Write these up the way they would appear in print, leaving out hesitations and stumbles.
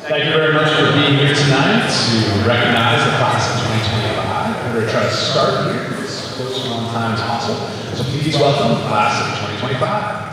Thank you very much for being here tonight to recognize the class of 2025. We're going to try to start here as close to on time as possible. So please welcome the class of 2025.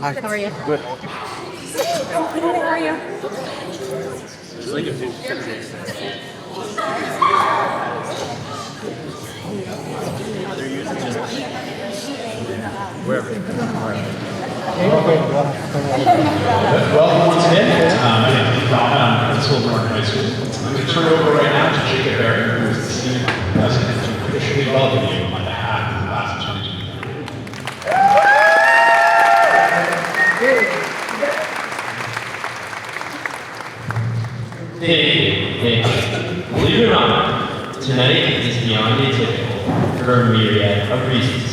Hi. How are you? Good. How are you? Wherever. Welcome once again. My name is Bob. I'm principal of Norton High School. I'm going to turn it over right now to Jacob Barry, who is the senior president, to officially welcome you on behalf of the class of 2025. Thank you. Believe it or not, tonight is beyond atypical for a myriad of reasons.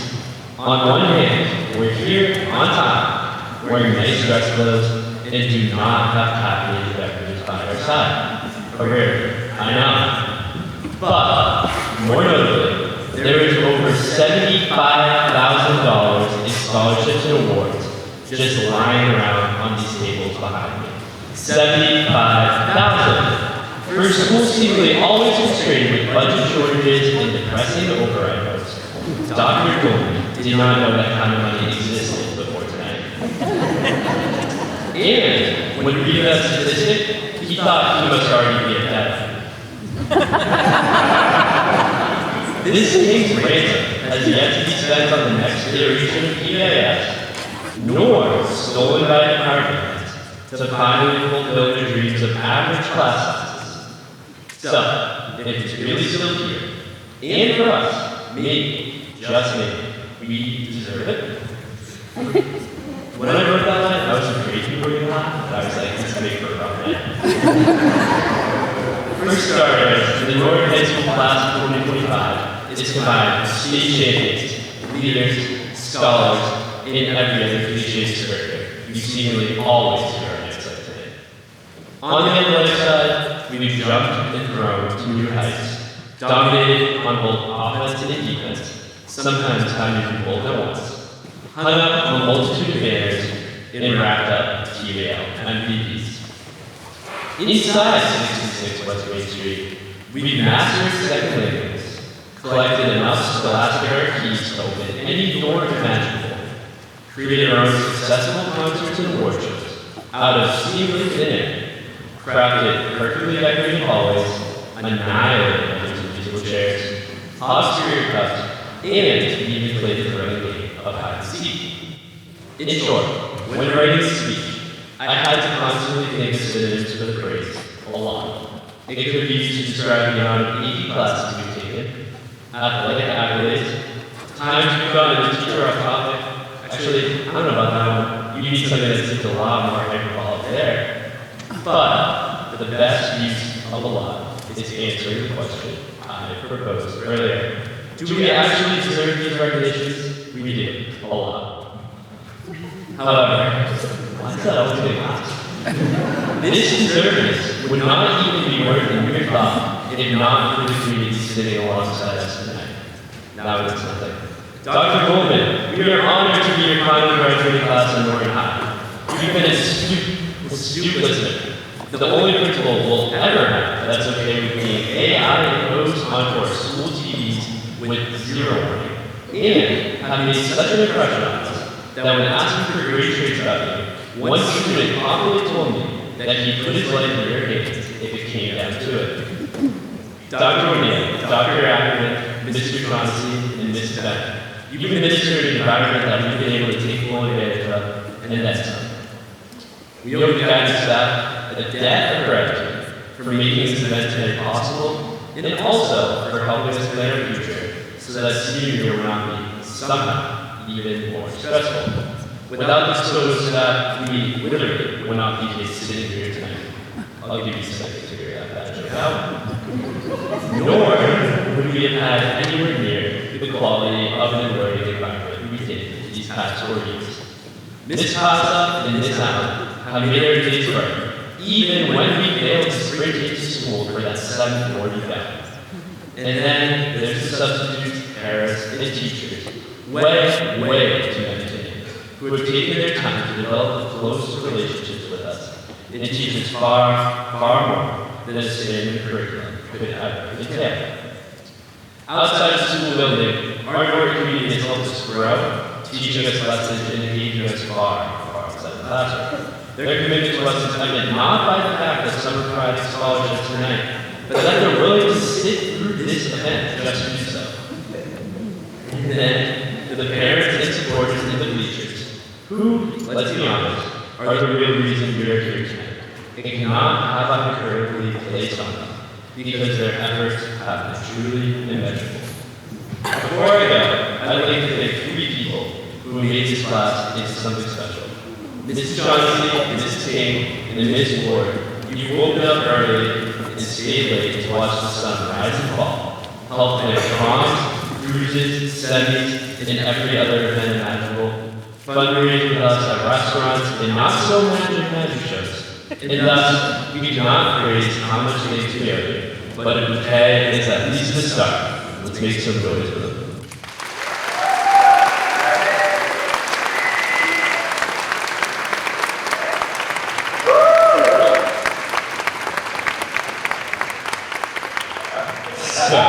On one hand, we're here on time, wearing nice dress clothes, and do not have caffeinated beverages by our side. Rarely, I know. But, more notably, there is over $75,000 in scholarships and awards just lying around on these tables behind me. 75,000. For a school seemingly always constrained with budget shortages and depressing override votes, Dr. Goldman did not know that kind of money existed before tonight. And when reading that statistic, he thought he must already be a debt. This king's ransom has yet to be spent on the next iteration of EAS, nor stolen by department to finally fulfill their dreams of average class sizes. So, if it's really still here, and for us, maybe, just maybe, we deserve it. When I wrote that line, I was afraid you were going to laugh, but I was like, this is going to make for a rough night. For starters, the Norton High School class of 2025 is combined of state champions, leaders, scholars, and every other cliche descriptor you seemingly always hear on the outside today. On the athletic side, we've jumped and grown to new heights, dominated on both offense and defense, sometimes having people at once, hung up on a multitude of banners, and racked up TBL MVPs. Inside 66 West Main Street, we've mastered second languages, collected enough scholastic keys to open any door imaginable, created our own successful concerts and award shows out of seemingly thin air, crafted perfectly decorated hallways, annihilated hundreds of musical chairs, obscure cups, and even played the running game of hide and seek. In short, when writing a speech, I had to constantly think of synonyms for the phrase, a lot. It could be used to describe the amount of AP classes we've taken, athletic accolades, times we've gone to teacher off topic. Actually, I don't know about that one. You need something that seems a lot more hyperbolic there. But the best use of a lot is answering the question I proposed earlier. Do we actually deserve these recognitions? We do, a lot. However, why is that always getting asked? This deservedness would not even be worth the mere thought if not for the community sitting alongside us tonight. Now it's nothing. Dr. Goldman, we are honored to be your final graduating class in Morgan High. You've been a astute listener. The only principal we'll ever have that's okay with being AI imposed onto our school TVs with zero warning, and have made such an impression on us that when asking for grade traits about you, one student confidently told me that he put his life in your hands if it came down to it. Dr. O'Neill, Dr. Ackerman, Mr. Chauncey, and Ms. Bennett, you've administered an environment that we've been able to take full advantage of, and then some. We owe the guidance staff a debt of gratitude for making this event today possible, and also for helping us plan our future so that senior year will not be somehow even more stressful. Without this total staff, we literally would not be sitting here tonight. I'll give you a second to figure that joke out. Nor would we have had anywhere near the quality of an learning environment we did these past 4 years. Ms. Casa and Ms. Allen have made our days bright, even when we failed to sprint into school for that 7:40 down. And then there's the substitutes, parents, and teachers, way too many today, who have taken their time to develop close relationships with us and teach us far more than a standard curriculum could ever entail. Outside the school building, our work community has helped us grow, teaching us lessons and engaging us far outside the classroom. Their commitment to us is evident not by the fact that some are providing scholarships tonight, but that they're willing to sit through this event just to do so. And then, to the parents and supporters in the bleachers, who, let's be honest, are the real reason we are here tonight. It cannot have uncritically placed on them, because their efforts have been truly immeasurable. Before I go, I'd like to thank 3 people who made this class into something special. Mrs. Chauncey, Mrs. King, and Ms. Ward, you woke up early and stayed late to watch the sun rise and fall, help plan proms, cruises, semis, and every other event imaginable, fundraise with us at restaurants and not so magic shows. And thus, we do not praise how much thanks we owe you, but a bouquet is at least the start. Let's make some noise with them. So,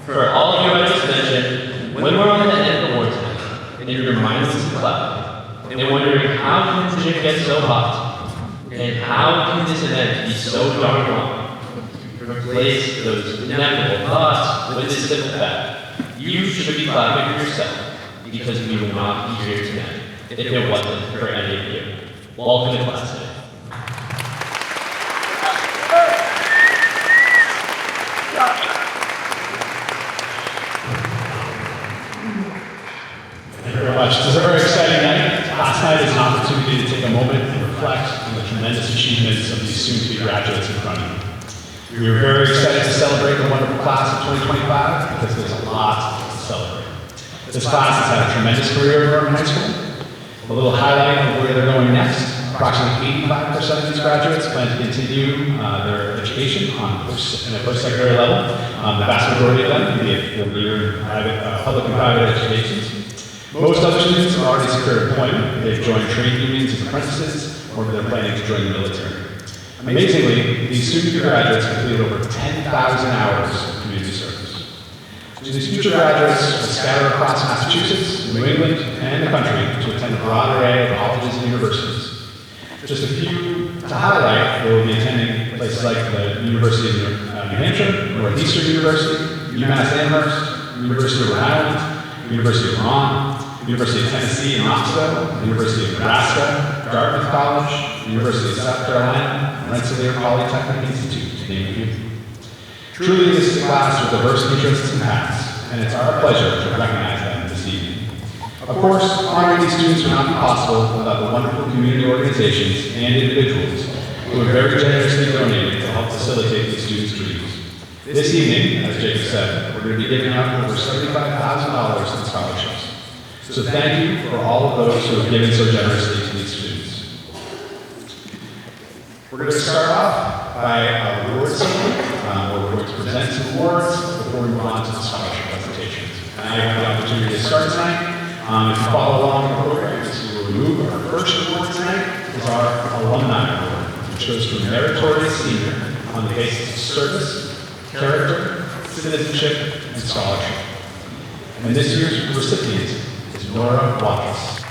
for all of you I just mentioned, when we're on the end of the war time, and your mind is clouded, and wondering how can shit get so hot, and how can this event be so darn long, replace those inevitable thoughts with this simple fact. You should be clapping for yourself, because we would not be here tonight if it wasn't for any of you. Welcome to class today. This is a very exciting night. Last night is an opportunity to take a moment and reflect on the tremendous achievements of these soon-to-be graduates in front of you. We are very excited to celebrate the wonderful class of 2025 because there's a lot to celebrate. This class has had a tremendous career at Norton High School. A little highlight of where they're going next. Approximately 85% of these graduates plan to continue their education in a post-secondary level. The vast majority of them will be in public and private educations. Most other students have already secured employment. They've joined trade unions as apprentices, or they're planning to join the military. Amazingly, these student graduates completed over 10,000 hours of community service. So these future graduates will scatter across Massachusetts, New England, and the country to attend a broad array of colleges and universities. Just a few to highlight, they will be attending places like the University of New Hampshire, Northeastern University, UMass Amherst, University of Rhode Island, University of Vermont, University of Tennessee in Knoxville, University of Nebraska, Dartmouth College, the University of South Carolina, and Rensselaer Polytechnic Institute, to name a few. Truly, this is a class with diverse interests and paths, and it's our pleasure to recognize them this evening. Of course, honoring these students would not be possible without the wonderful community organizations and individuals who have very generously donated to help facilitate these students' dreams. This evening, as Jacob said, we're going to be giving out over $75,000 in scholarships. So thank you for all of those who have given so generously to these students. We're going to start off by a award ceremony. We're going to present some awards before we move on to the scholarship presentations. And I have the opportunity to start tonight. If you follow along in the program, we will remove our first award tonight is our Alumni Award, which goes to a meritorious senior on the basis of service, character, citizenship, and scholarship. And this year's recipient is Nora Watkins.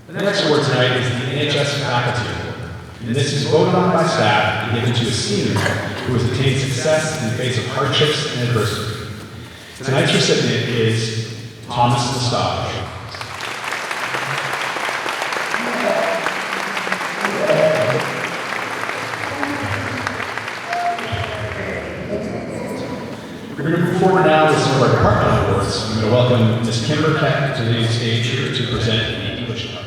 The next award tonight is the NHS Faculty Award. And this is voted on by staff and given to a senior who has attained success in the face of hardships and adversity. Tonight's recipient is Thomas Lestage. We're going to move forward now with some of our departmental awards. I'm going to welcome Ms. Kimber Keck to the stage here to present the English department.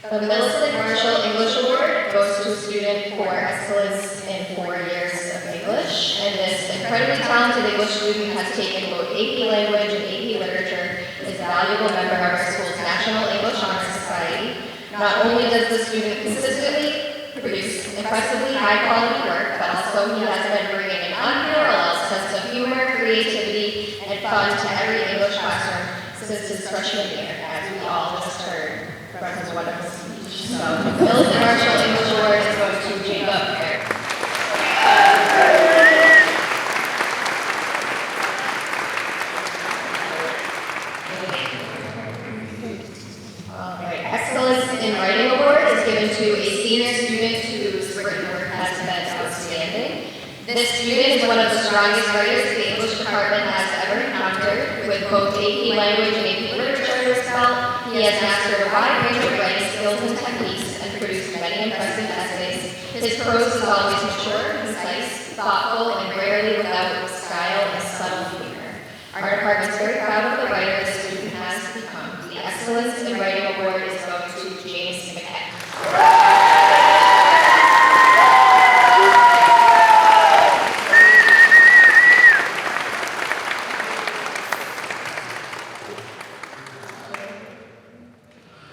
The Millicent Marshall English Award goes to a student for excellence in 4 years of English, and this incredibly talented English student has taken both AP Language and AP Literature, is a valuable member of our school's National English Honor Society. Not only does the student consistently produce impressively high-quality work, but also he has been bringing an unparalleled sense of humor, creativity, and fun to every English classroom since his freshman year, as we all just heard from his wonderful speech. So, the Millicent Marshall English Award is going to Jacob Fair. Alright, Excellence in Writing Award is given to a senior student whose written work has been outstanding. This student is one of the strongest writers the English department has ever encountered, with both AP Language and AP Literature under his belt. He has mastered a wide range of writing skills and techniques and produced many impressive essays. His prose is always mature, concise, thoughtful, and rarely without style and subtle humor. Our department is very proud of the writer this student has become. The Excellence in Writing Award is going to James McKay.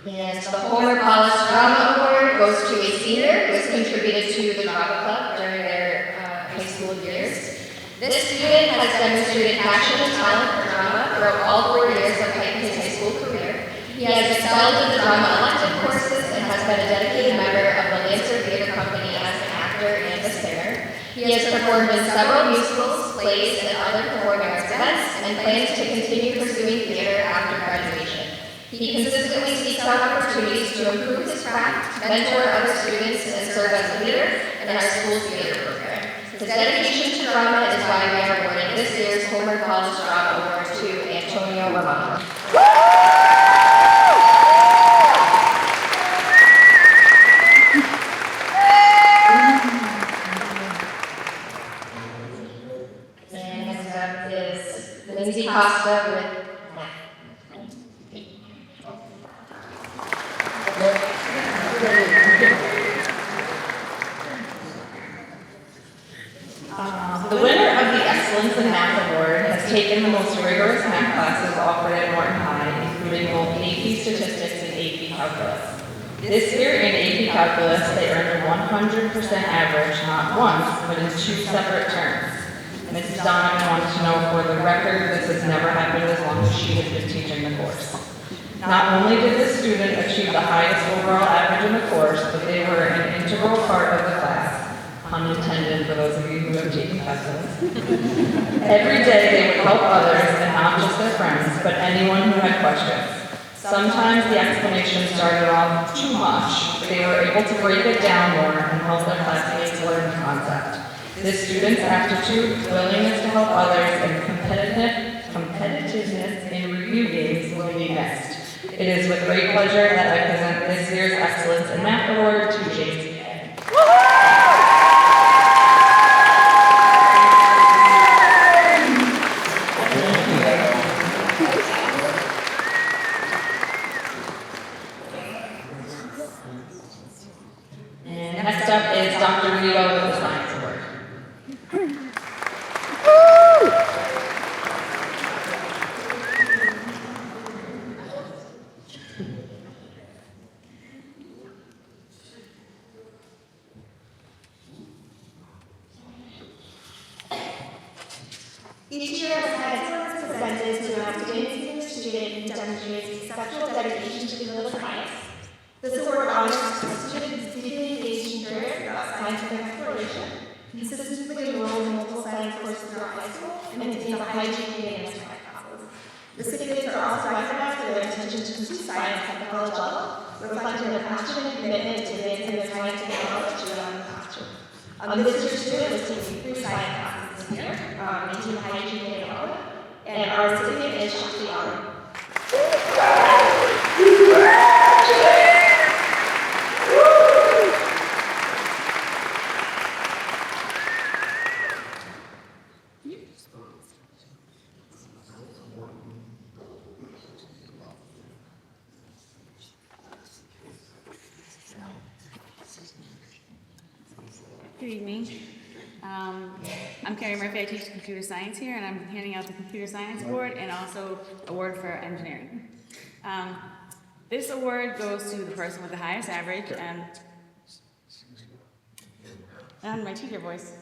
And the Homer Paulus Drama Award goes to a senior who has contributed to the drama club during their high school years. This student has demonstrated passion and talent for drama throughout all 4 years of his high school career. He has excelled in the drama elective courses and has been a dedicated member of the Lancer Theater Company as an actor and a singer. He has performed in several musicals, plays, and other performing arts events, and plans to continue pursuing theater after graduation. He consistently seeks out opportunities to improve his craft, mentor other students, and serve as a leader in our school's theater program. His dedication to drama is why we are awarding this year's Homer Paulus Drama Award to Antonio Romano. And next up is Lindsay Costa with The winner of the Excellence in Math Award has taken the most rigorous math classes offered at Morton High, including both AP Statistics and AP Calculus. This year in AP Calculus, they earned a 100% average, not once, but in 2 separate terms. Mrs. Donovan wanted to know for the record, this has never happened as long as she has been teaching the course. Not only did the student achieve the highest overall average in the course, but they were an integral part of the class. Pun intended for those of you who have taken lessons. Every day they would help others, and not just their friends, but anyone who had questions. Sometimes the explanation started off too much, but they were able to break it down more and help their classmates learn the concept. This student's aptitude, willingness to help others, and competitiveness in review games will be missed. It is with great pleasure that I present this year's Excellence in Math Award to JC. And next up is Dr. Rigo with the Science Award. Each year, a science award is presented to an outstanding student who demonstrates exceptional dedication to the field of science. This award honors a student who's deeply engaged and curious about scientific exploration, consistently enrolled in multiple science courses throughout high school, and maintains a high GPA in electronic classes. Recipients are also recognized for their attention to science at the college level, reflecting their passion and commitment to advancing their scientific knowledge beyond the classroom. This year's student was taking 3 science classes this year, maintaining a high GPA in all, and our recipient is Shakti Alam. Good evening. I'm Carrie Murphy. I teach computer science here, and I'm handing out the Computer Science Award and also award for engineering. This award goes to the person with the highest average, and my teacher voice.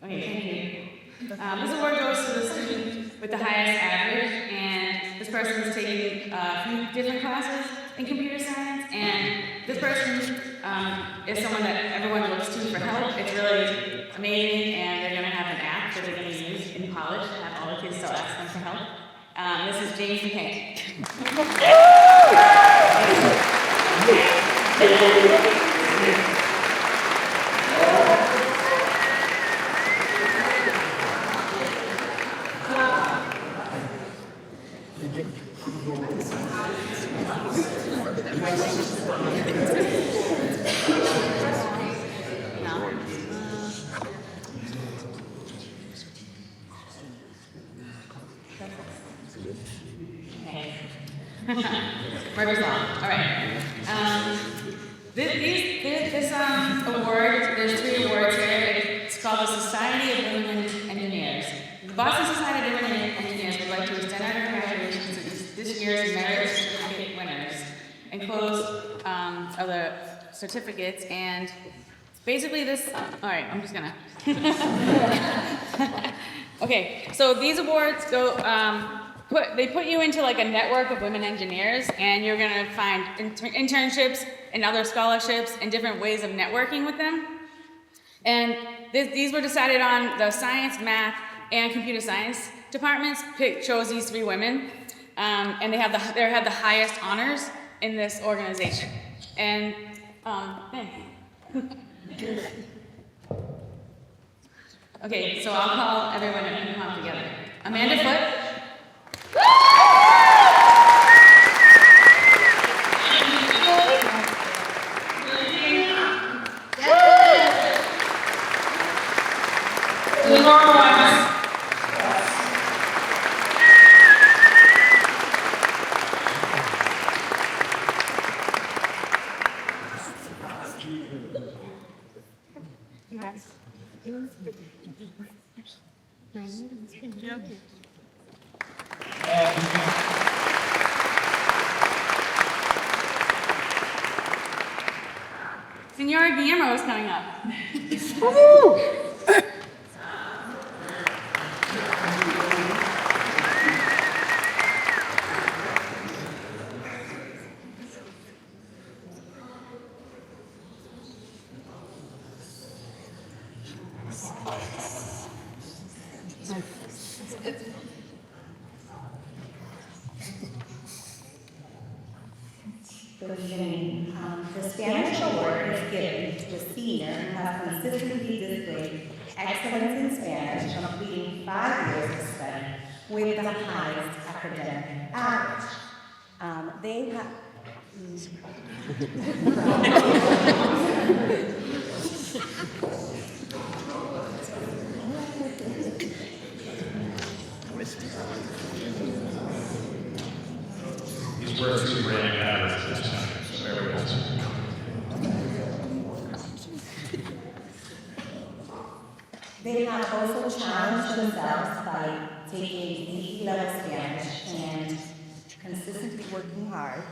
Okay, thank you. This award goes to the student with the highest average, and this person is taking a few different classes in computer science, and this person is someone that everyone looks to for help. It's really amazing, and they're going to have an app that they're going to use in college to have all the kids still ask them for help. This is James McKay. Murder's Law. All right. This award, there's 3 awards here. It's called the Society of Women Engineers. The Boston Society of Women Engineers would like to extend our congratulations to this year's merit certificate winners. Enclosed are the certificates, and basically this. All right, I'm just gonna. Okay, so these awards go. They put you into like a network of women engineers, and you're gonna find internships and other scholarships and different ways of networking with them. And these were decided on the science, math, and computer science departments. Chose these 3 women, and they had the highest honors in this organization. And thanks. Okay, so I'll call everyone and come together. Amanda Foote. Senora Guillermo is coming up. Good evening. The Spanish Award is given to a senior who has consistently displayed excellence in Spanish, completing 5 years of study with the highest academic average. They have. These were super rank averages this time, so bear with us. They have also challenged themselves by taking AP-level Spanish and consistently working hard.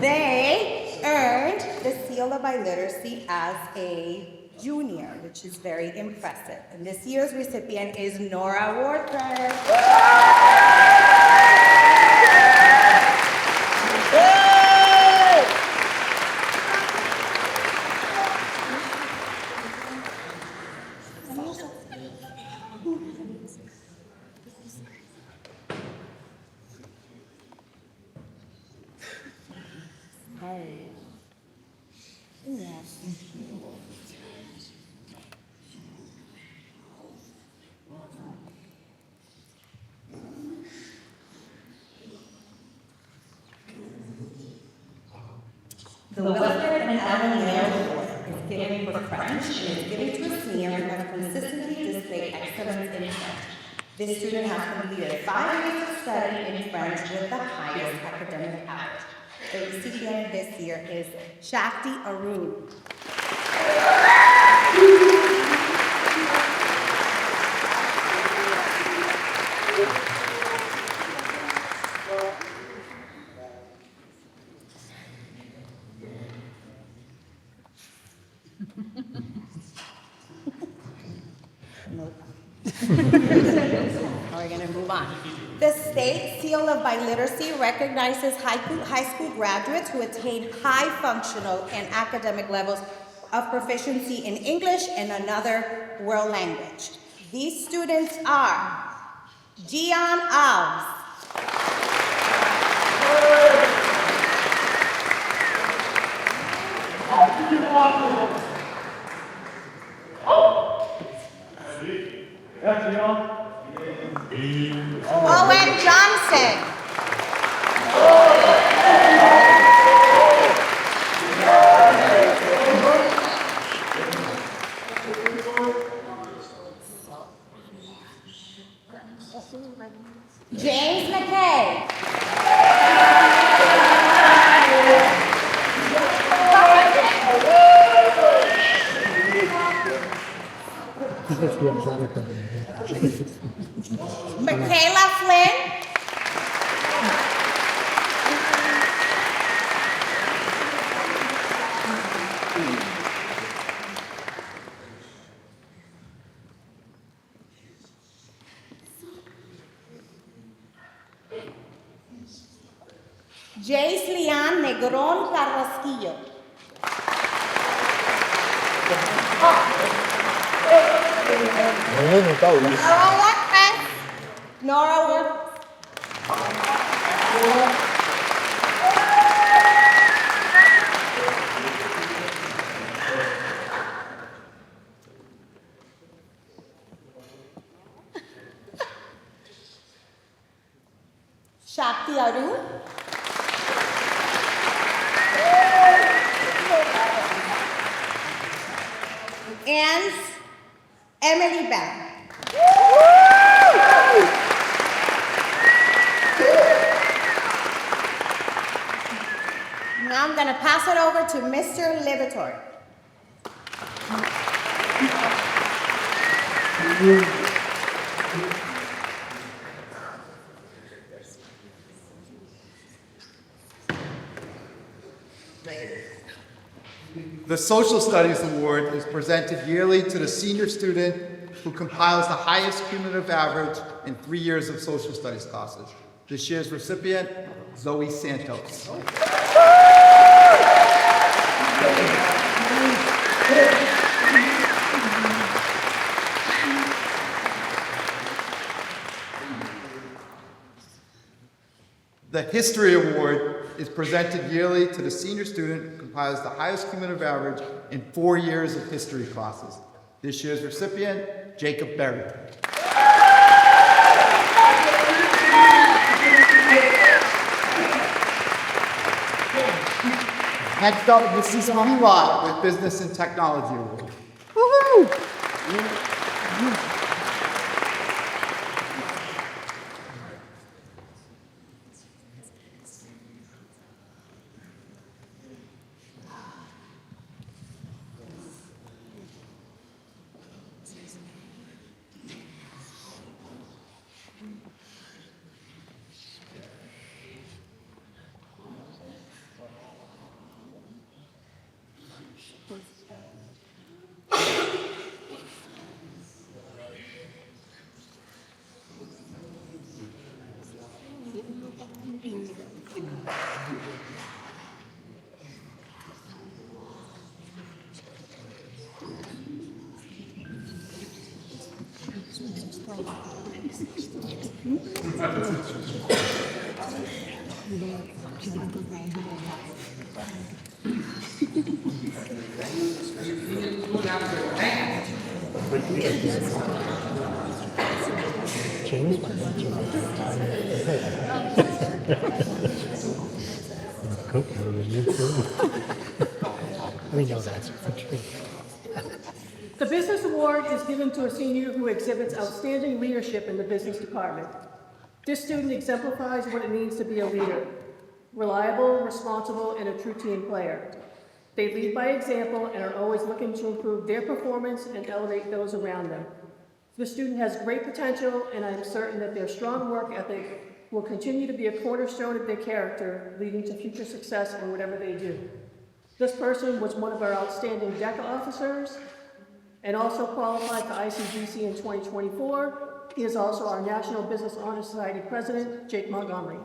They earned the seal of biliteracy as a junior, which is very impressive. And this year's recipient is Nora Wardcraft. The Wilfred and Ellen Yale Award is given for French and is given to a senior who has consistently displayed excellence in French. This student has completed 5 years of study in French with the highest academic average. The recipient this year is Shakti Arun. We're going to move on. The State Seal of Biliteracy recognizes high school graduates who attain high functional and academic levels of proficiency in English and another world language. These students are Gian Alves, Owen Johnson, James McKay, Michaela Flynn, Jace Leon Negron Carrasquillo, Nora Wardcraft, Nora Ward. Shakti Arun, and Emily Bell. Now I'm going to pass it over to Mr. Libator. The Social Studies Award is presented yearly to the senior student who compiles the highest cumulative average in 3 years of social studies classes. This year's recipient, Zoe Santos. The History Award is presented yearly to the senior student who compiles the highest cumulative average in 4 years of history classes. This year's recipient, Jacob Berry. Next up, Mrs. Mahmuad with Business and Technology Award. We know that's for true. The Business Award is given to a senior who exhibits outstanding leadership in the business department. This student exemplifies what it means to be a leader, reliable, responsible, and a true team player. They lead by example and are always looking to improve their performance and elevate those around them. The student has great potential, and I am certain that their strong work ethic will continue to be a cornerstone of their character, leading to future success in whatever they do. This person was one of our outstanding DECA officers and also qualified for ICGC in 2024. He is also our National Business Honor Society President, Jake Montgomery.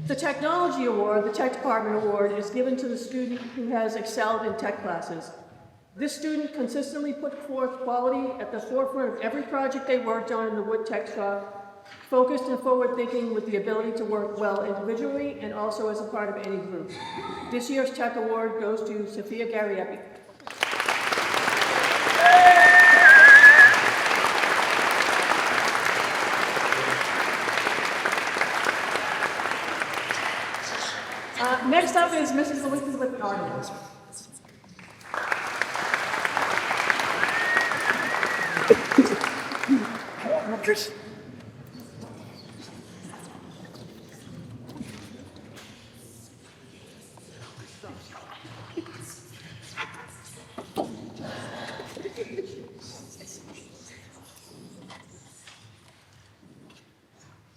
The Technology Award, the Tech Department Award, is given to the student who has excelled in tech classes. This student consistently put forth quality at the forefront of every project they worked on in the wood tech shop, focused and forward-thinking with the ability to work well individually and also as a part of any group. This year's Tech Award goes to Sophia Gariepi. Next up is Mrs. Elizabeth Arnold.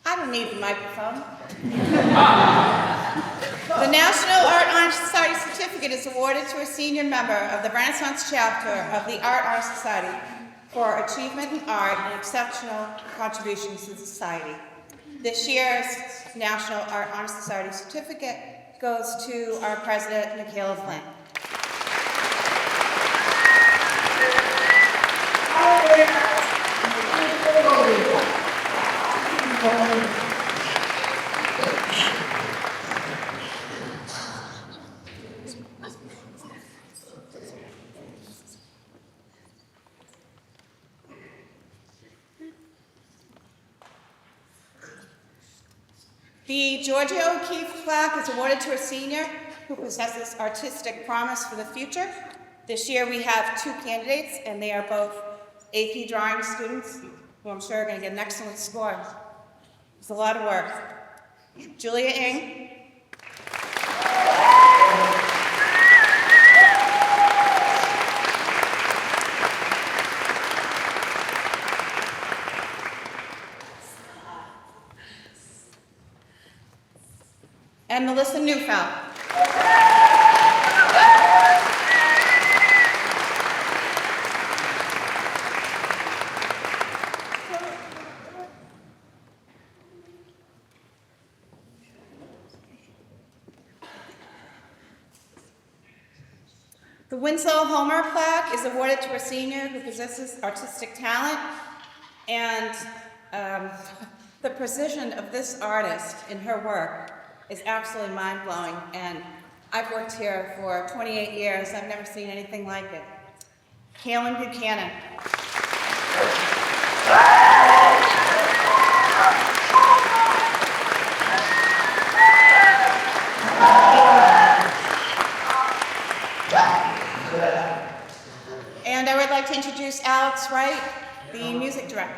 I don't need the microphone. The National Art Honor Society Certificate is awarded to a senior member of the Renaissance chapter of the Art Honor Society for achievement in art and exceptional contributions to society. This year's National Art Honor Society Certificate goes to our president, Michaela Flynn. The Georgia O'Keeffe plaque is awarded to a senior who possesses artistic promise for the future. This year we have two candidates, and they are both AP drawing students, who I'm sure are going to get an excellent score. It's a lot of work. Julia Ng. And Melissa Newfeld. The Winslow Homer plaque is awarded to a senior who possesses artistic talent, and the precision of this artist in her work is absolutely mind-blowing, and I've worked here for 28 years. I've never seen anything like it. Kaylin Buchanan. And I would like to introduce Alex Wright, the music director.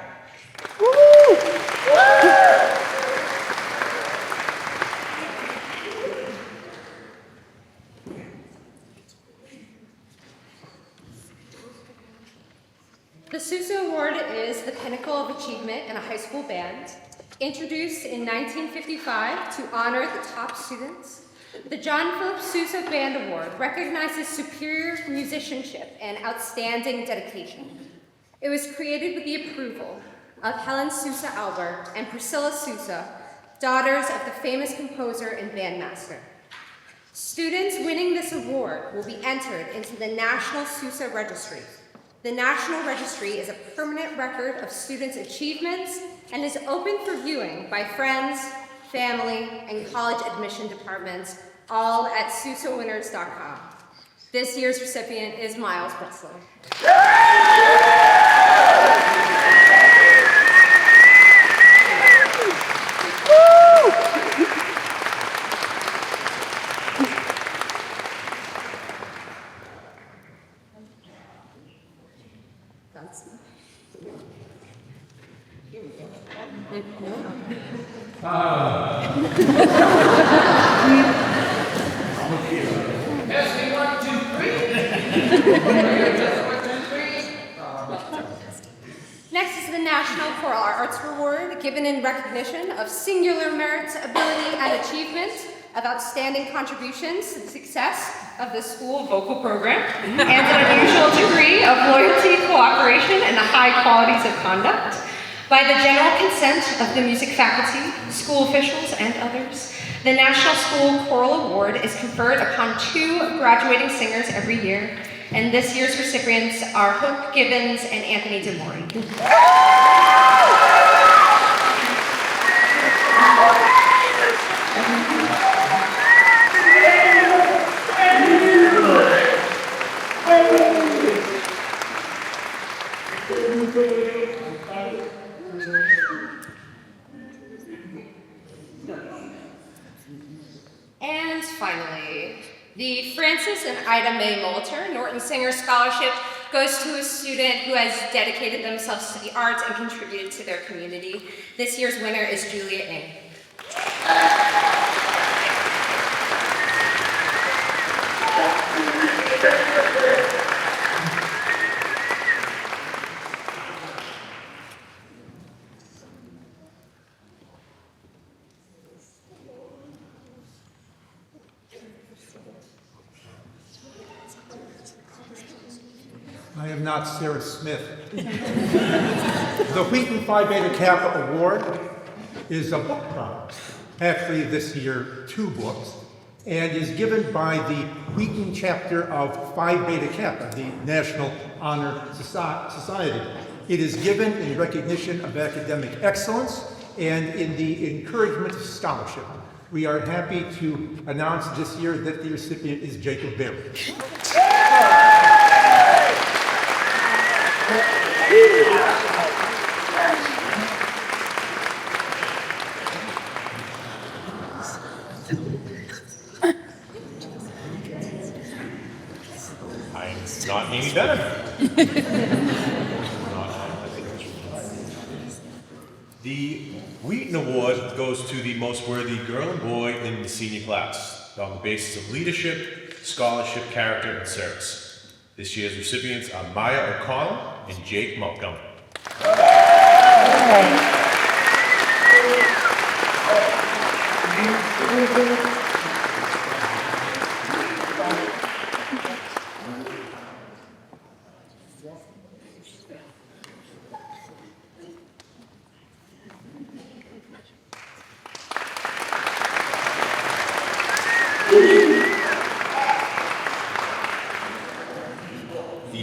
The Sousa Award is the pinnacle of achievement in a high school band. Introduced in 1955 to honor the top students, the John Philip Sousa Band Award recognizes superior musicianship and outstanding dedication. It was created with the approval of Helen Sousa Albert and Priscilla Sousa, daughters of the famous composer and bandmaster. Students winning this award will be entered into the National Sousa Registry. The National Registry is a permanent record of students' achievements and is open for viewing by friends, family, and college admission departments, all at sousawinners.com. This year's recipient is Miles Presley. Next is the National Choral Arts Award, given in recognition of singular merit, ability, and achievement, of outstanding contributions to the success of the school vocal program, and an unusual degree of loyalty, cooperation, and the high qualities of conduct. By the general consent of the music faculty, school officials, and others, the National School Choral Award is conferred upon 2 graduating singers every year, and this year's recipients are Hope Gibbons and Anthony DeMori. And finally, the Francis and Ida Mae Moulter Norton Singer Scholarship goes to a student who has dedicated themselves to the arts and contributed to their community. This year's winner is Julia Ng. I am not Sarah Smith. The Wheaton Phi Beta Kappa Award is a book prize. Actually, this year, 2 books, and is given by the Wheaton chapter of Phi Beta Kappa, the National Honor Society. It is given in recognition of academic excellence and in the encouragement of scholarship. We are happy to announce this year that the recipient is Jacob Berry. I'm not Amy Bennett. The Wheaton Award goes to the most worthy girl and boy in the senior class on the basis of leadership, scholarship, character, and service. This year's recipients are Maya O'Connell and Jake Montgomery.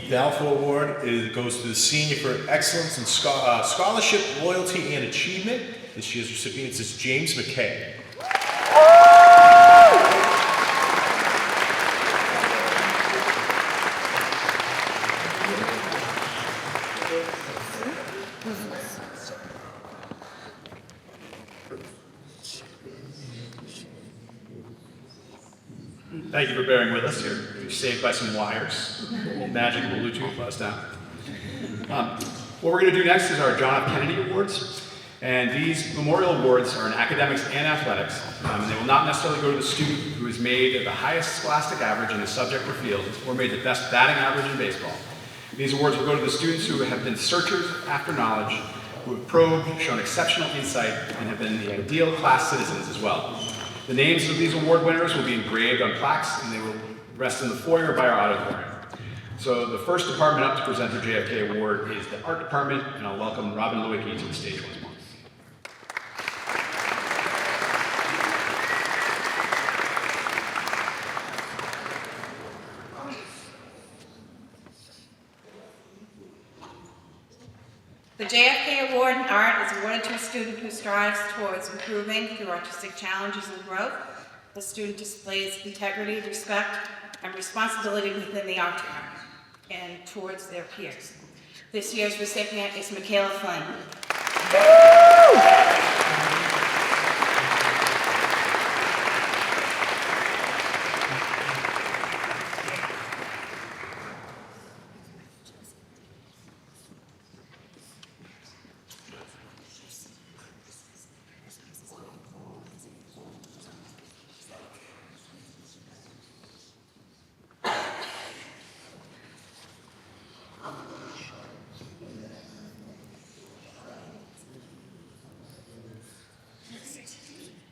Balfour Award goes to the senior for excellence in scholarship, loyalty, and achievement. This year's recipient is James McKay. Thank you for bearing with us here. We're saved by some wires. Magic Bluetooth let us down. What we're going to do next is our John F. Kennedy Awards. And these memorial awards are in academics and athletics. And they will not necessarily go to the student who has made the highest scholastic average in a subject or field or made the best batting average in baseball. These awards will go to the students who have been searchers after knowledge, who have probed, shown exceptional insight, and have been the ideal class citizens as well. The names of these award winners will be engraved on plaques, and they will rest in the foyer by our auditorium. So the first department up to present their JFK Award is the art department, and I'll welcome Robin Lewicki to the stage once more. The JFK Award in Art is awarded to a student who strives towards improving through artistic challenges and growth. The student displays integrity, respect, and responsibility within the art department and towards their peers. This year's recipient is Michaela Flynn.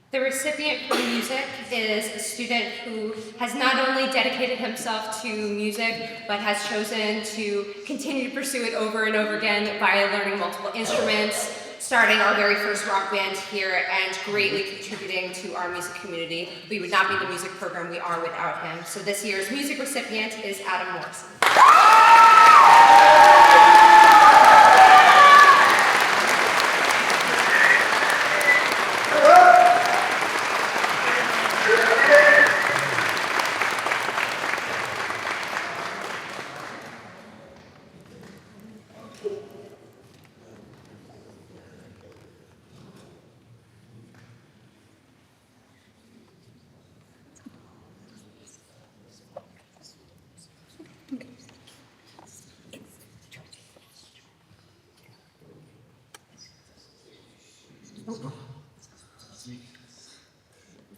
The recipient for music is a student who has not only dedicated himself to music, but has chosen to continue to pursue it over and over again by learning multiple instruments, starting our very first rock band here, and greatly contributing to our music community. We would not be the music program we are without him. So this year's music recipient is Adam Morrison.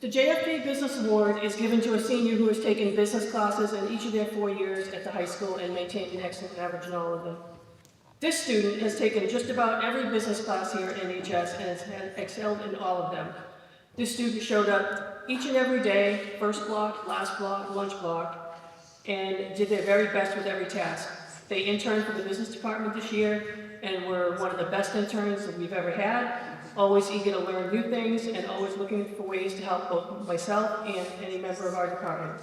The JFK Business Award is given to a senior who has taken business classes in each of their 4 years at the high school and maintained an excellent average in all of them. This student has taken just about every business class here at NHS and has excelled in all of them. This student showed up each and every day, first block, last block, lunch block, and did their very best with every task. They interned for the business department this year and were one of the best interns that we've ever had, always eager to learn new things and always looking for ways to help both myself and any member of our department.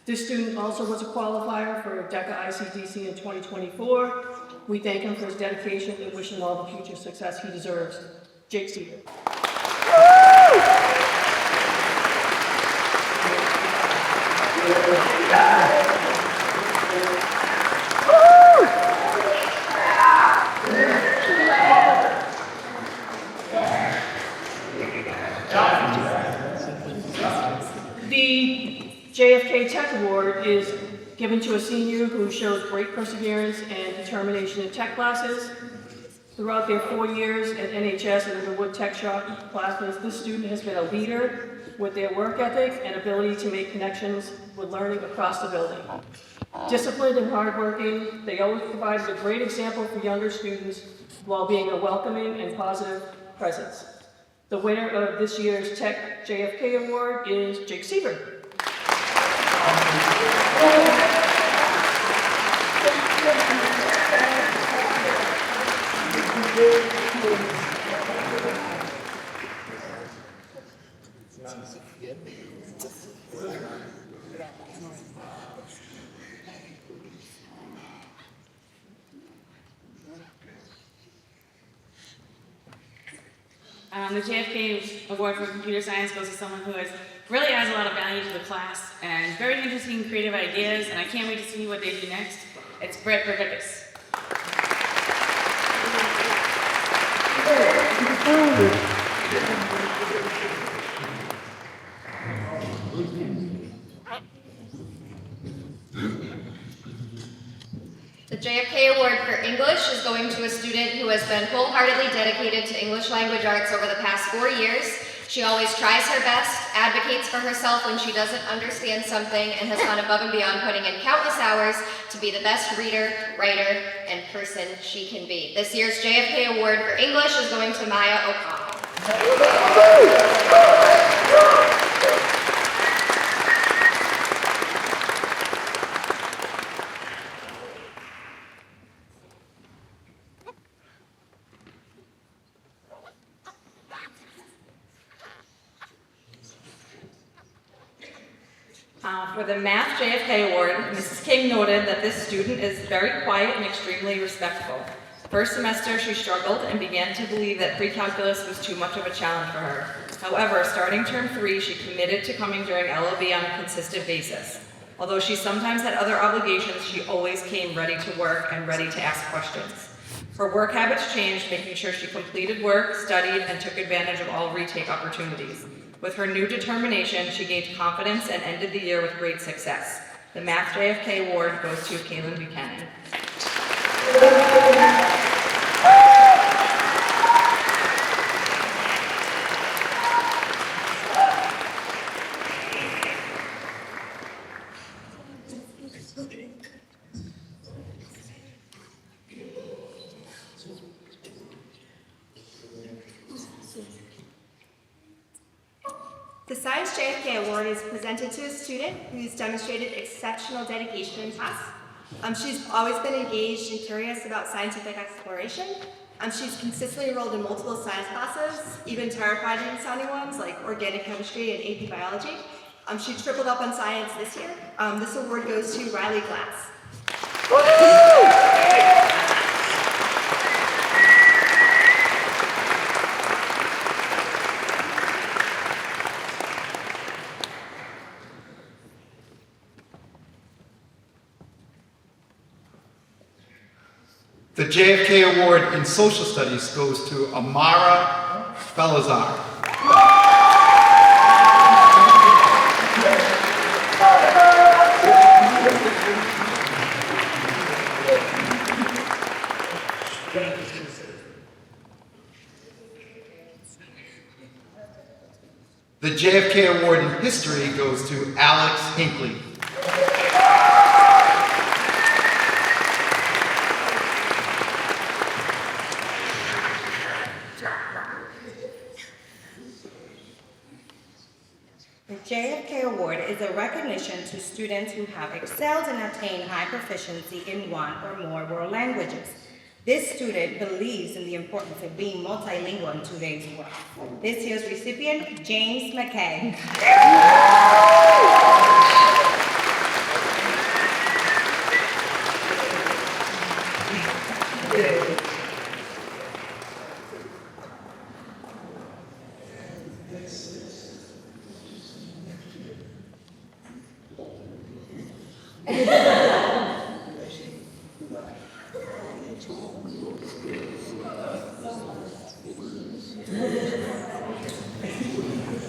This student also was a qualifier for DECA ICDC in 2024. We thank him for his dedication and wish him all the future success he deserves. Jake Seaver. The JFK Tech Award is given to a senior who showed great perseverance and determination in tech classes. Throughout their 4 years at NHS and in the Wood Tech Shop classes, this student has been a leader with their work ethic and ability to make connections with learning across the building. Disciplined and hardworking, they always provided a great example for younger students while being a welcoming and positive presence. The winner of this year's Tech JFK Award is Jake Seaver. The JFK Award for Computer Science goes to someone who really adds a lot of value to the class and very interesting creative ideas, and I can't wait to see what they do next. It's Brett Bervicus. The JFK Award for English is going to a student who has been wholeheartedly dedicated to English language arts over the past 4 years. She always tries her best, advocates for herself when she doesn't understand something, and has gone above and beyond, putting in countless hours to be the best reader, writer, and person she can be. This year's JFK Award for English is going to Maya O'Connell. For the Math JFK Award, Mrs. King noted that this student is very quiet and extremely respectful. First semester, she struggled and began to believe that pre-calculus was too much of a challenge for her. However, starting term 3, she committed to coming during LOB on a consistent basis. Although she sometimes had other obligations, she always came ready to work and ready to ask questions. Her work habits changed, making sure she completed work, studied, and took advantage of all retake opportunities. With her new determination, she gained confidence and ended the year with great success. The Math JFK Award goes to Kaylin Buchanan. The Science JFK Award is presented to a student who's demonstrated exceptional dedication in class. She's always been engaged and curious about scientific exploration. She's consistently enrolled in multiple science classes, even terrifying sounding ones like organic chemistry and AP biology. She tripled up on science this year. This award goes to Riley Glass. The JFK Award in Social Studies goes to Amara Belazar. The JFK Award in History goes to Alex Hinckley. The JFK Award is a recognition to students who have excelled and attained high proficiency in one or more world languages. This student believes in the importance of being multilingual in today's world. This year's recipient, James McKay.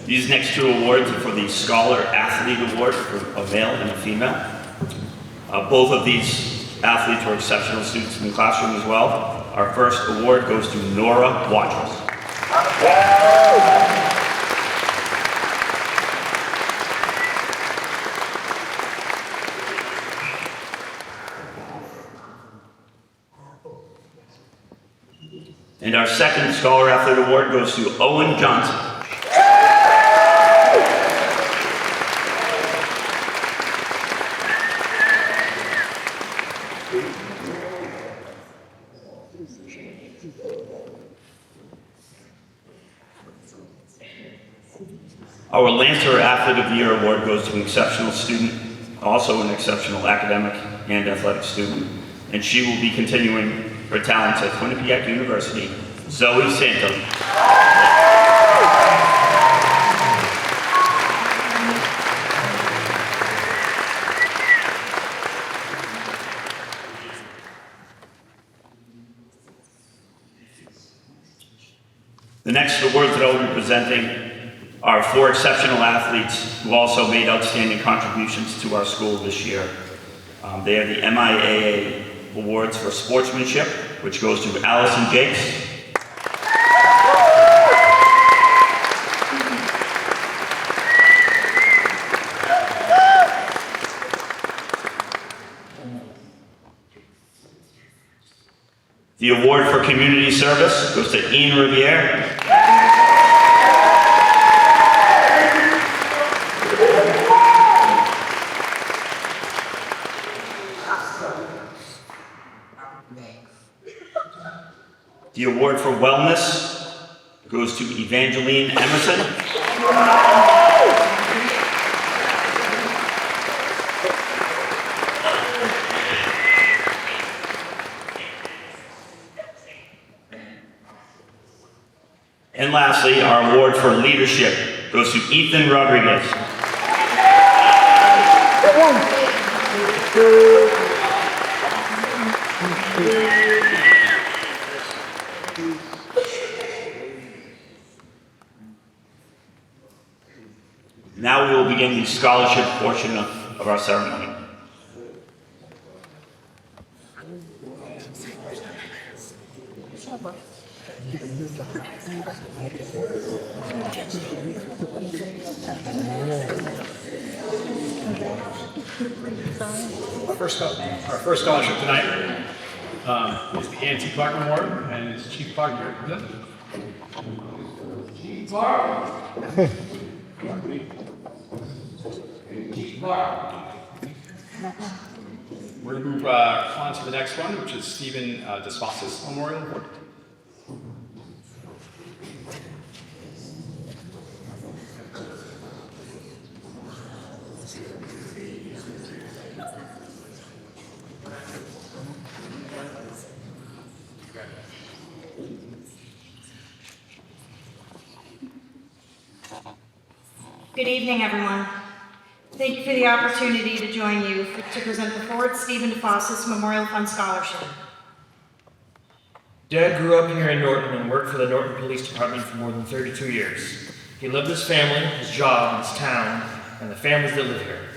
These next two awards are for the Scholar Athlete Award for a male and a female. Both of these athletes were exceptional students in the classroom as well. Our first award goes to Nora Waters. And our second Scholar Athlete Award goes to Owen Johnson. Our Lancer Athlete of the Year Award goes to an exceptional student, also an exceptional academic and athletic student, and she will be continuing her talents at Quinnipiac University, Zoe Santos. next awards that I will be presenting are 4 exceptional athletes who also made outstanding contributions to our school this year. They are the MIAA Awards for Sportsmanship, which goes to Allison Jakes. The award for community service goes to Ian Riviere. The award for wellness goes to Evangeline Emerson. And lastly, our award for leadership goes to Ethan Rodriguez. Now we will begin the scholarship portion of our ceremony. Our first scholarship tonight is the Ann T. Clark Award, and it's Chief Clark here. Chief Clark. Chief Clark. We're going to move on to the next one, which is Stephen Desposis Memorial Award. Good evening, everyone. Thank you for the opportunity to join you to present the 4th Stephen DeFossis Memorial Fund Scholarship. Dad grew up here in Norton and worked for the Norton Police Department for more than 32 years. He loved his family, his job, his town, and the families that live here.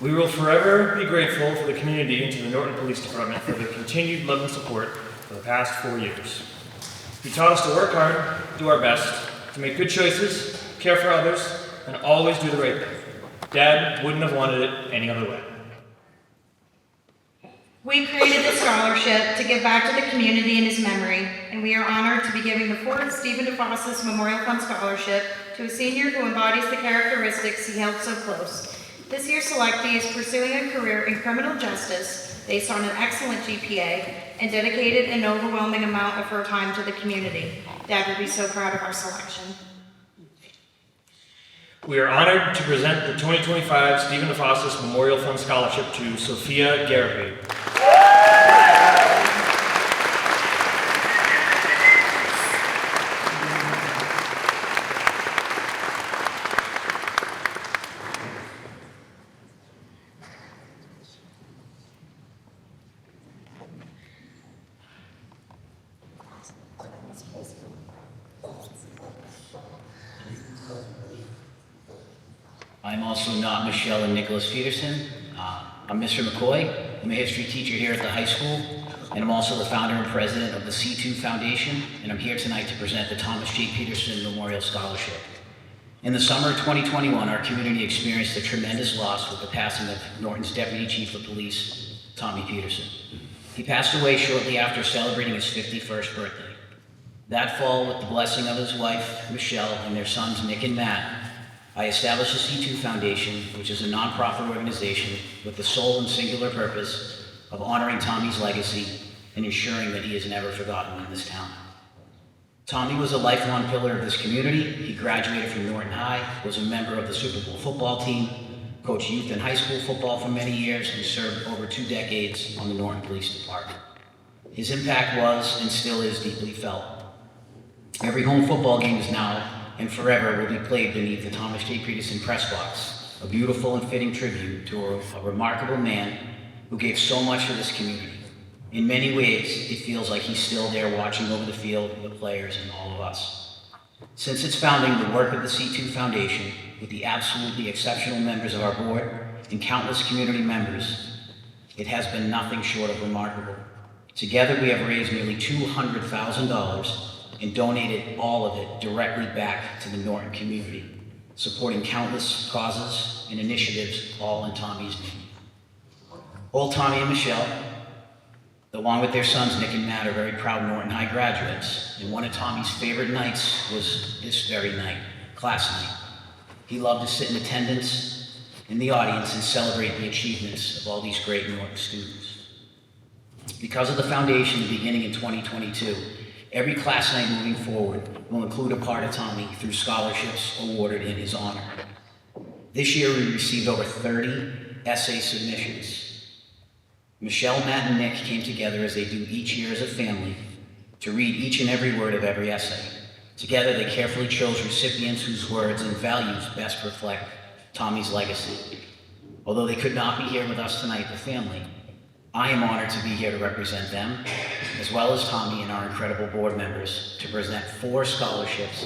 We will forever be grateful for the community and to the Norton Police Department for their continued love and support for the past 4 years. He taught us to work hard, do our best, to make good choices, care for others, and always do the right thing. Dad wouldn't have wanted it any other way. We created this scholarship to give back to the community in his memory, and we are honored to be giving the 4th Stephen DeFossis Memorial Fund Scholarship to a senior who embodies the characteristics he held so close. This year's selectee is pursuing a career in criminal justice based on an excellent GPA and dedicated an overwhelming amount of her time to the community. Dad would be so proud of our selection. We are honored to present the 2025 Stephen DeFossis Memorial Fund Scholarship to Sophia Garapi. I'm also not Michelle and Nicholas Peterson. I'm Mr. McCoy. I'm a history teacher here at the high school, and I'm also the founder and president of the C2 Foundation, and I'm here tonight to present the Thomas J. Peterson Memorial Scholarship. In the summer of 2021, our community experienced a tremendous loss with the passing of Norton's Deputy Chief of Police, Tommy Peterson. He passed away shortly after celebrating his 51st birthday. That fall, with the blessing of his wife, Michelle, and their sons, Nick and Matt, I established the C2 Foundation, which is a nonprofit organization with the sole and singular purpose of honoring Tommy's legacy and ensuring that he is never forgotten in this town. Tommy was a lifelong pillar of this community. He graduated from Norton High, was a member of the Super Bowl football team, coached youth and high school football for many years, and served over 2 decades on the Norton Police Department. His impact was and still is deeply felt. Every home football game is now and forever will be played beneath the Thomas J. Peterson press box, a beautiful and fitting tribute to a remarkable man who gave so much to this community. In many ways, it feels like he's still there watching over the field, the players, and all of us. Since its founding, the work of the C2 Foundation, with the absolutely exceptional members of our board and countless community members, it has been nothing short of remarkable. Together, we have raised nearly $200,000 and donated all of it directly back to the Norton community, supporting countless causes and initiatives, all in Tommy's name. Old Tommy and Michelle, along with their sons Nick and Matt, are very proud Norton High graduates, and one of Tommy's favorite nights was this very night, class night. He loved to sit in attendance in the audience and celebrate the achievements of all these great Norton students. Because of the foundation beginning in 2022, every class night moving forward will include a part of Tommy through scholarships awarded in his honor. This year we received over 30 essay submissions. Michelle, Matt, and Nick came together as they do each year as a family to read each and every word of every essay. Together they carefully chose recipients whose words and values best reflect Tommy's legacy. Although they could not be here with us tonight, the family, I am honored to be here to represent them, as well as Tommy and our incredible board members, to present 4 scholarships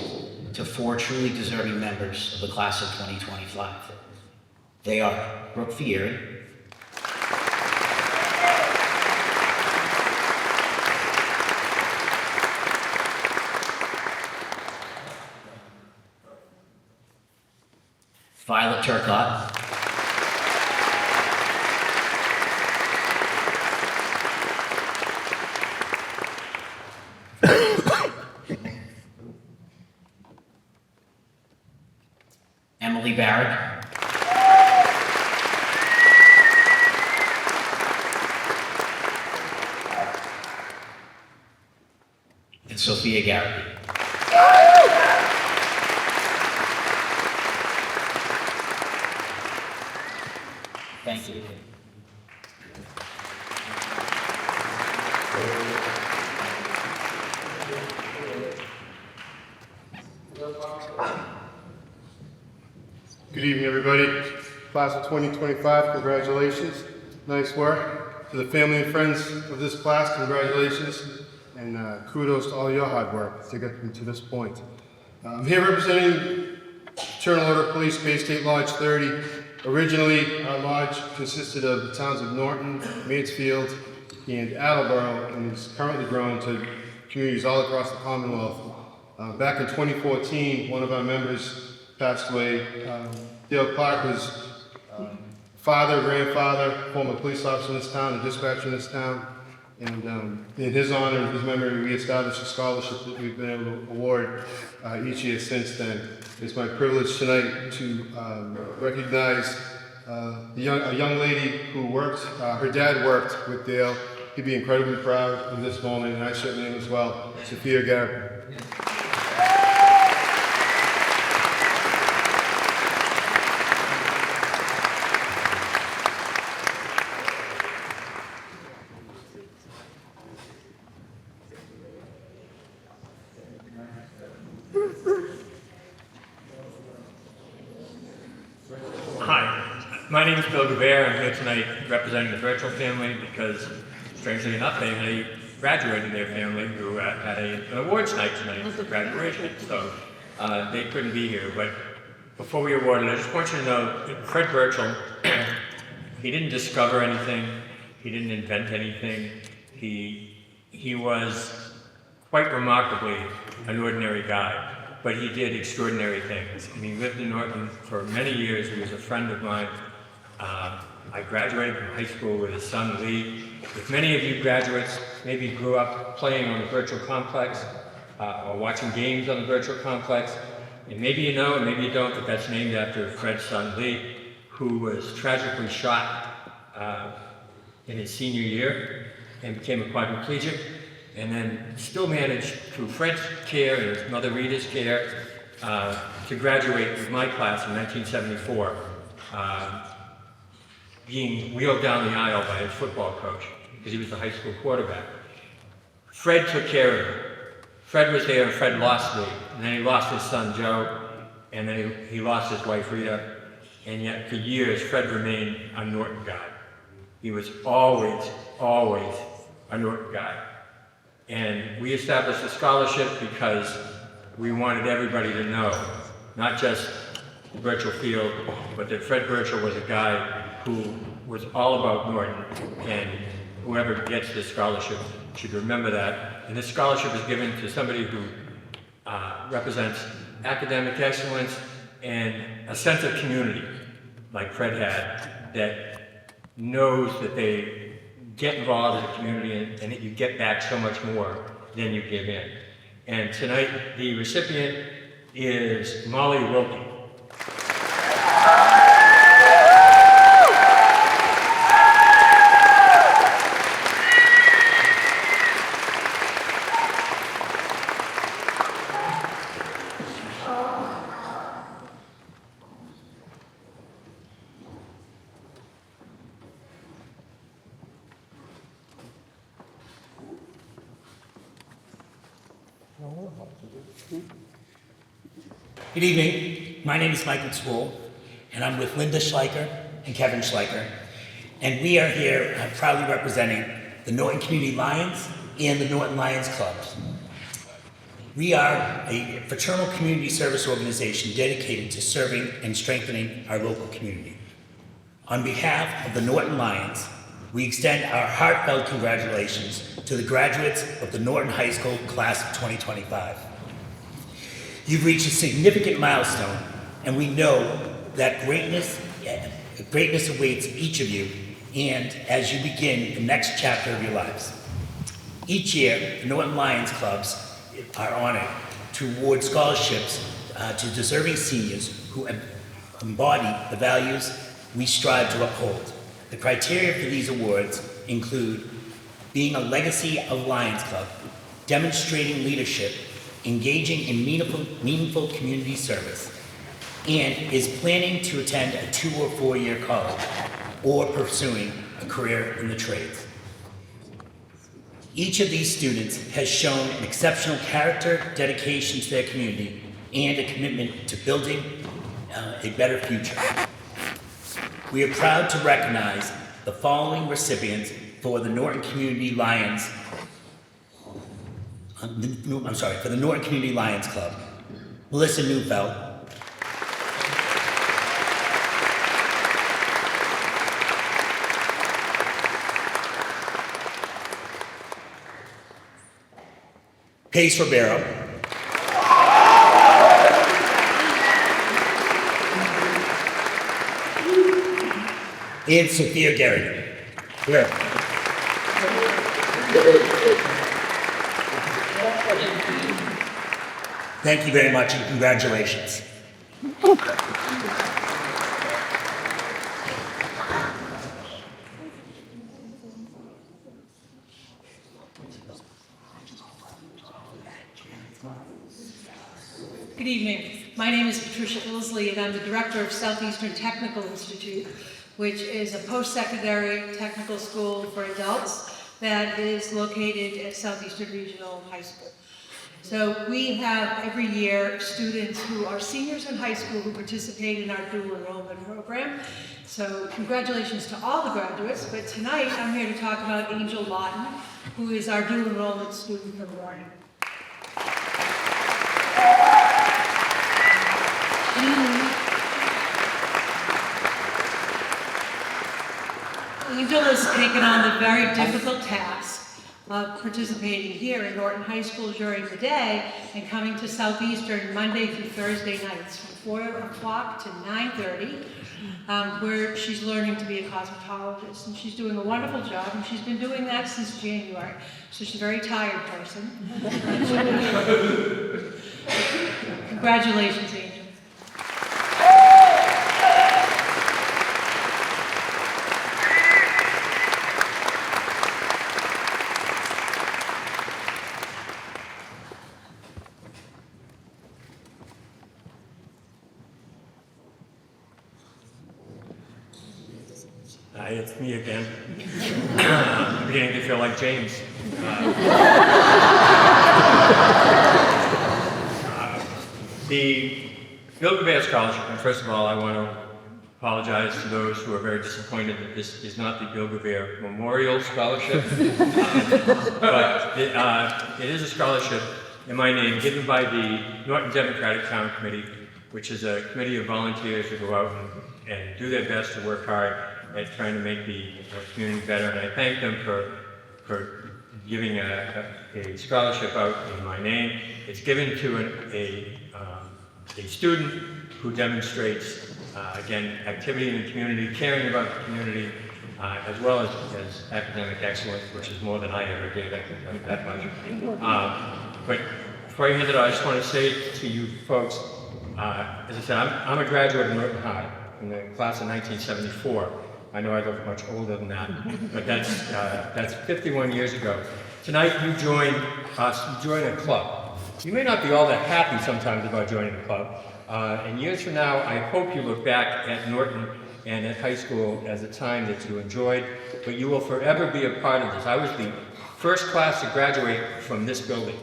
to 4 truly deserving members of the class of 2025. They are Brooke Fieri, Violet Turcott, Emily Barrett, and Sophia Garrity. Thank you. Good evening, everybody. Class of 2025, congratulations. Nice work. To the family and friends of this class, congratulations. And kudos to all your hard work to get them to this point. I'm here representing Internal Order Police, Bay State Lodge 30. Originally, our lodge consisted of the towns of Norton, Mansfield, and Attleboro, and has currently grown to communities all across the Commonwealth. Back in 2014, one of our members passed away. Dale Clark was father, grandfather, former police officer in this town, a dispatcher in this town. And in his honor and his memory, we established a scholarship that we've been able to award each year since then. It's my privilege tonight to recognize a young lady who worked, her dad worked with Dale. He'd be incredibly proud of this moment, and I certainly am as well, Sophia Garrett. My name is Bill Guevara. I'm here tonight representing the Birchall family because, strangely enough, they graduated their family who had an awards night tonight for graduation, so they couldn't be here. But before we awarded, I just want you to know that Fred Birchall, he didn't discover anything, he didn't invent anything. He was quite remarkably an ordinary guy, but he did extraordinary things. And he lived in Norton for many years. He was a friend of mine. I graduated from high school with his son, Lee. If many of you graduates maybe grew up playing on the Birchall Complex or watching games on the Birchall Complex, and maybe you know and maybe you don't that that's named after Fred's son, Lee, who was tragically shot in his senior year and became a quadriplegic, and then still managed, through Fred's care and his mother Rita's care, to graduate with my class in 1974. Being wheeled down the aisle by his football coach because he was the high school quarterback. Fred took care of him. Fred was there and Fred lost Lee. And then he lost his son Joe, and then he lost his wife Rita. And yet for years, Fred remained a Norton guy. He was always a Norton guy. And we established a scholarship because we wanted everybody to know, not just Birchall Field, but that Fred Birchall was a guy who was all about Norton, and whoever gets this scholarship should remember that. And this scholarship is given to somebody who represents academic excellence and a sense of community, like Fred had, that knows that they get involved in the community and that you get back so much more than you give in. And tonight, the recipient is Molly Wilkie. Good evening. My name is Michael Swool, and I'm with Linda Schleicher and Kevin Schleicher. And we are here proudly representing the Norton Community Lions and the Norton Lions Clubs. We are a fraternal community service organization dedicated to serving and strengthening our local community. On behalf of the Norton Lions, we extend our heartfelt congratulations to the graduates of the Norton High School class of 2025. You've reached a significant milestone, and we know that greatness awaits each of you, and as you begin the next chapter of your lives. Each year, the Norton Lions Clubs are honored to award scholarships to deserving seniors who embody the values we strive to uphold. The criteria for these awards include being a legacy of Lions Club, demonstrating leadership, engaging in meaningful community service, and is planning to attend a 2 or 4 year college or pursuing a career in the trades. Each of these students has shown an exceptional character, dedication to their community, and a commitment to building a better future. We are proud to recognize the following recipients for the Norton Community Lions for the Norton Community Lions Club. Melissa Neufeld, Pace Ribeiro, and Sophia Garrity. Thank you very much and congratulations. Good evening. My name is Patricia Ilsley, and I'm the director of Southeastern Technical Institute, which is a post-secondary technical school for adults that is located at Southeastern Regional High School. So we have every year students who are seniors in high school who participate in our dual enrollment program. So congratulations to all the graduates, but tonight I'm here to talk about Angel Lawton, who is our dual enrollment student from Warren. Angel has taken on the very difficult task of participating here in Norton High School during the day and coming to Southeastern Monday through Thursday nights from 4 o'clock to 9:30, where she's learning to be a cosmetologist. And she's doing a wonderful job, and she's been doing that since January. So she's a very tired person. Congratulations, Angel. Hi, it's me again. I'm beginning to feel like James. The Bill Gavere Scholarship, and first of all, I want to apologize to those who are very disappointed that this is not the Bill Gavere Memorial Scholarship, but it is a scholarship in my name given by the Norton Democratic Town Committee, which is a committee of volunteers who go out and do their best to work hard at trying to make the community better. And I thank them for giving a scholarship out in my name. It's given to a student who demonstrates, again, activity in the community, caring about the community, as well as academic excellence, which is more than I ever did, I can tell you that much. But before I hand it out, I just want to say to you folks, as I said, I'm a graduate of Norton High in the class of 1974. I know I look much older than that, but that's 51 years ago. Tonight you join us, you join a club. You may not be all that happy sometimes about joining a club, and years from now, I hope you look back at Norton and at high school as a time that you enjoyed, but you will forever be a part of this. I was the first class to graduate from this building.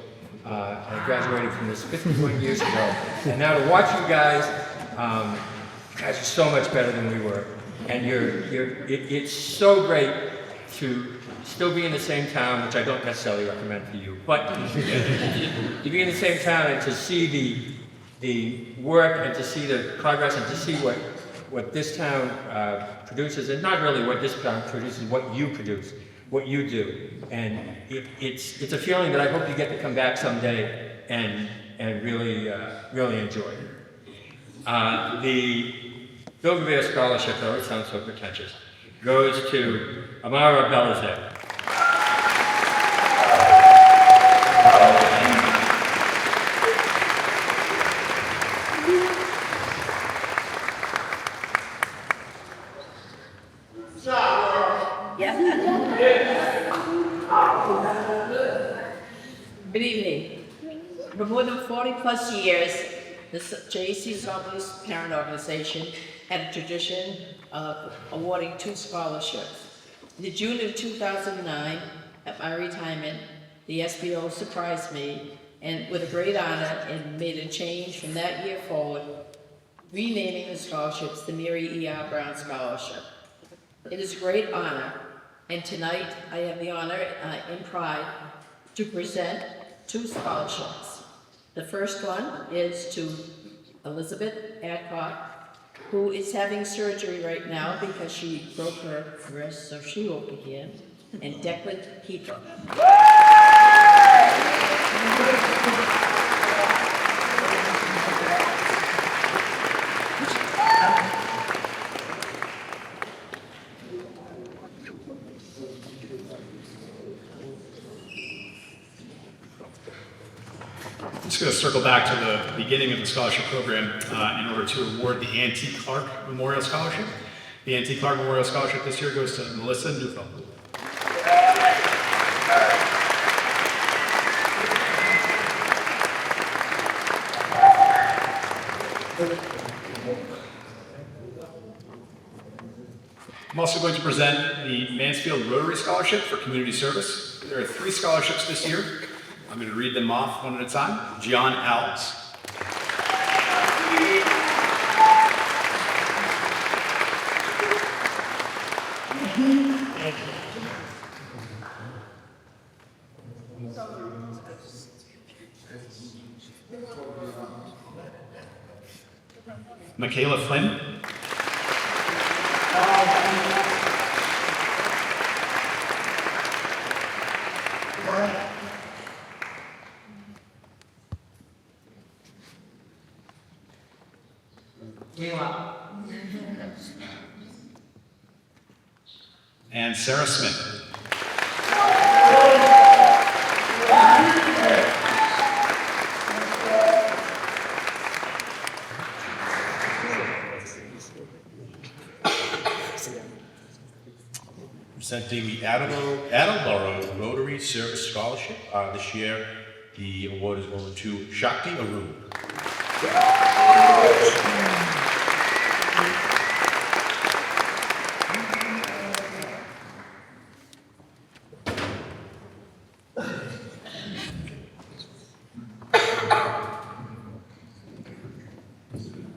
I graduated from this 51 years ago, and now to watch you guys are so much better than we were, and it's so great to still be in the same town, which I don't necessarily recommend for you, but to be in the same town and to see the work and to see the progress and to see what this town produces, and not really what this town produces, what you produce, what you do. And it's a feeling that I hope you get to come back someday and really enjoy. The Bill Gavere Scholarship, though it sounds so pretentious, goes to Amara Belazet. Good evening. For more than 40 plus years, the J.C. Solis Parent Organization had a tradition of awarding 2 scholarships. In June of 2009, at my retirement, the SBO surprised me and with a great honor and made a change from that year forward, renaming the scholarships the Mary E.R. Brown Scholarship. It is a great honor, and tonight I have the honor and pride to present 2 scholarships. The first one is to Elizabeth Adcock, who is having surgery right now because she broke her wrist, so she won't be here, and Declan Keeper. I'm just going to circle back to the beginning of the scholarship program in order to award the Ann T. Clark Memorial Scholarship. The Ann T. Clark Memorial Scholarship this year goes to Melissa Neufeld. I'm also going to present the Mansfield Rotary Scholarship for Community Service. There are 3 scholarships this year. I'm going to read them off one at a time. John Alves. Michaela Flynn. And Sarah Smith. Presenting the Attleboro Rotary Service Scholarship. This year, the award is going to Shakti Arun.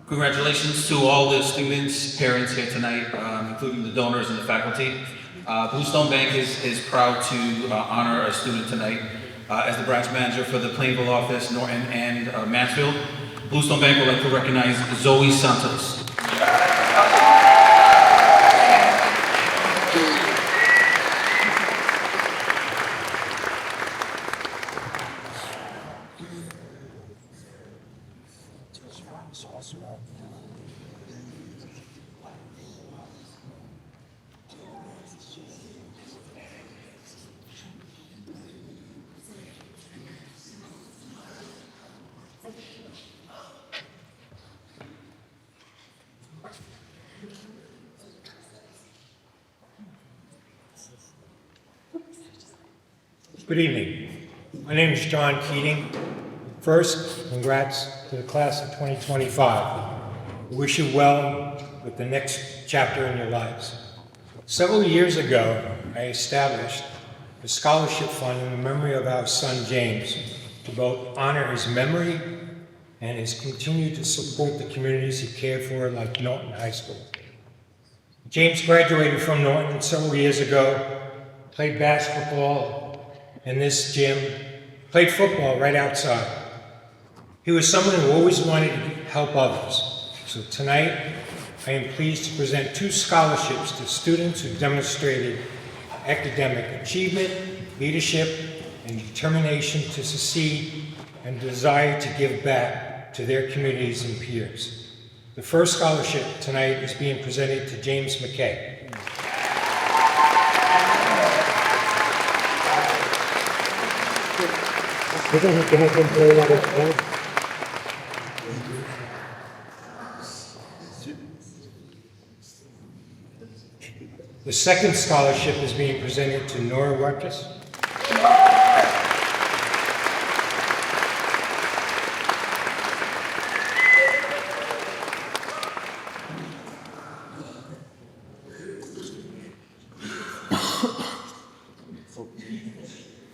Congratulations to all the students, parents here tonight, including the donors and the faculty. Bluestone Bank is proud to honor a student tonight. as the branch manager for the Plainville office, Norton and Mansfield. Bluestone Bank would like to recognize Zoe Santos. Good evening. My name is John Keating. First, congrats to the class of 2025. We wish you well with the next chapter in your lives. Several years ago, I established a scholarship fund in memory of our son James to both honor his memory and his continue to support the communities he cared for, like Norton High School. James graduated from Norton several years ago, played basketball in this gym, played football right outside. He was someone who always wanted to help others. So tonight, I am pleased to present 2 scholarships to students who demonstrated academic achievement, leadership, and determination to succeed, and desire to give back to their communities and peers. The first scholarship tonight is being presented to James McKay. The second scholarship is being presented to Nora Rutgers.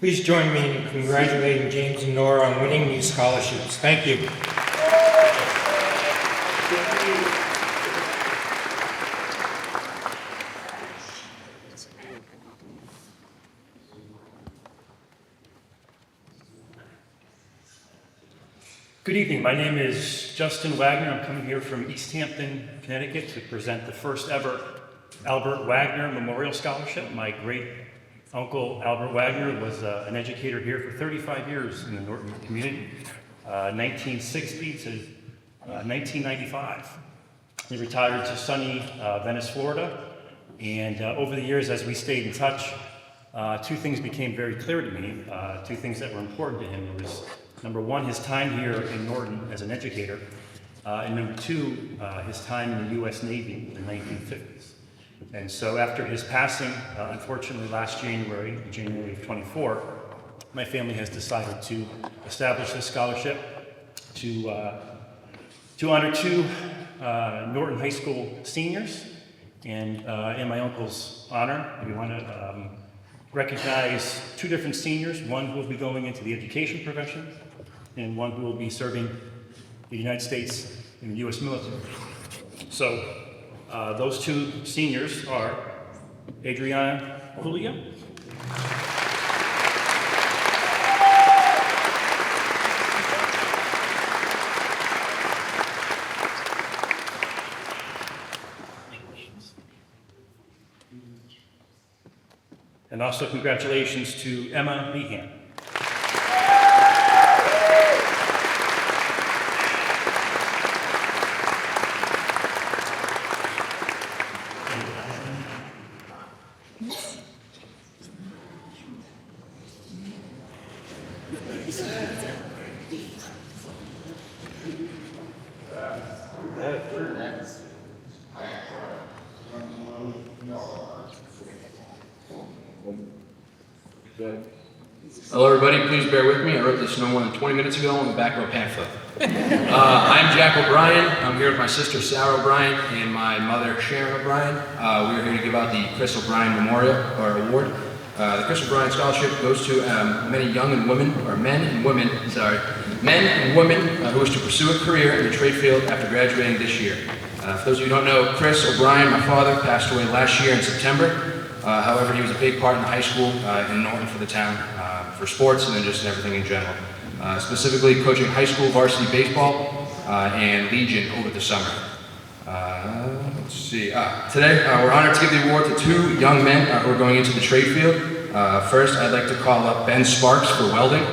Please join me in congratulating James and Nora on winning these scholarships. Thank you. Good evening. My name is Justin Wagner. I'm coming here from East Hampton, Connecticut to present the first ever Albert Wagner Memorial Scholarship. My great uncle Albert Wagner was an educator here for 35 years in the Norton community, 1960 to 1995. He retired to sunny Venice, Florida, and over the years as we stayed in touch, 2 things became very clear to me, 2 things that were important to him. There was, number 1, his time here in Norton as an educator, and number 2, his time in the U.S. Navy in the 1950s. And so after his passing, unfortunately last January of 24, my family has decided to establish this scholarship to honor 2 Norton High School seniors. And in my uncle's honor, we want to recognize 2 different seniors, one who will be going into the education profession and one who will be serving the United States in the U.S. military. So those 2 seniors are Adriana Julia and also congratulations to Emma Meehan. Hello everybody, please bear with me. I wrote this no more than 20 minutes ago on the back row pamphlet. I'm Jack O'Brien. I'm here with my sister Sarah O'Brien and my mother Sharon O'Brien. We are here to give out the Chris O'Brien Memorial or Award. The Chris O'Brien Scholarship goes to many young and women, or men and women who wish to pursue a career in the trade field after graduating this year. For those of you who don't know, Chris O'Brien, my father, passed away last year in September. However, he was a big part in the high school in Norton for the town. for sports and then just everything in general. Specifically coaching high school varsity baseball and Legion over the summer. Let's see. Today, we're honored to give the award to two young men who are going into the trade field. First, I'd like to call up Ben Sparks for welding.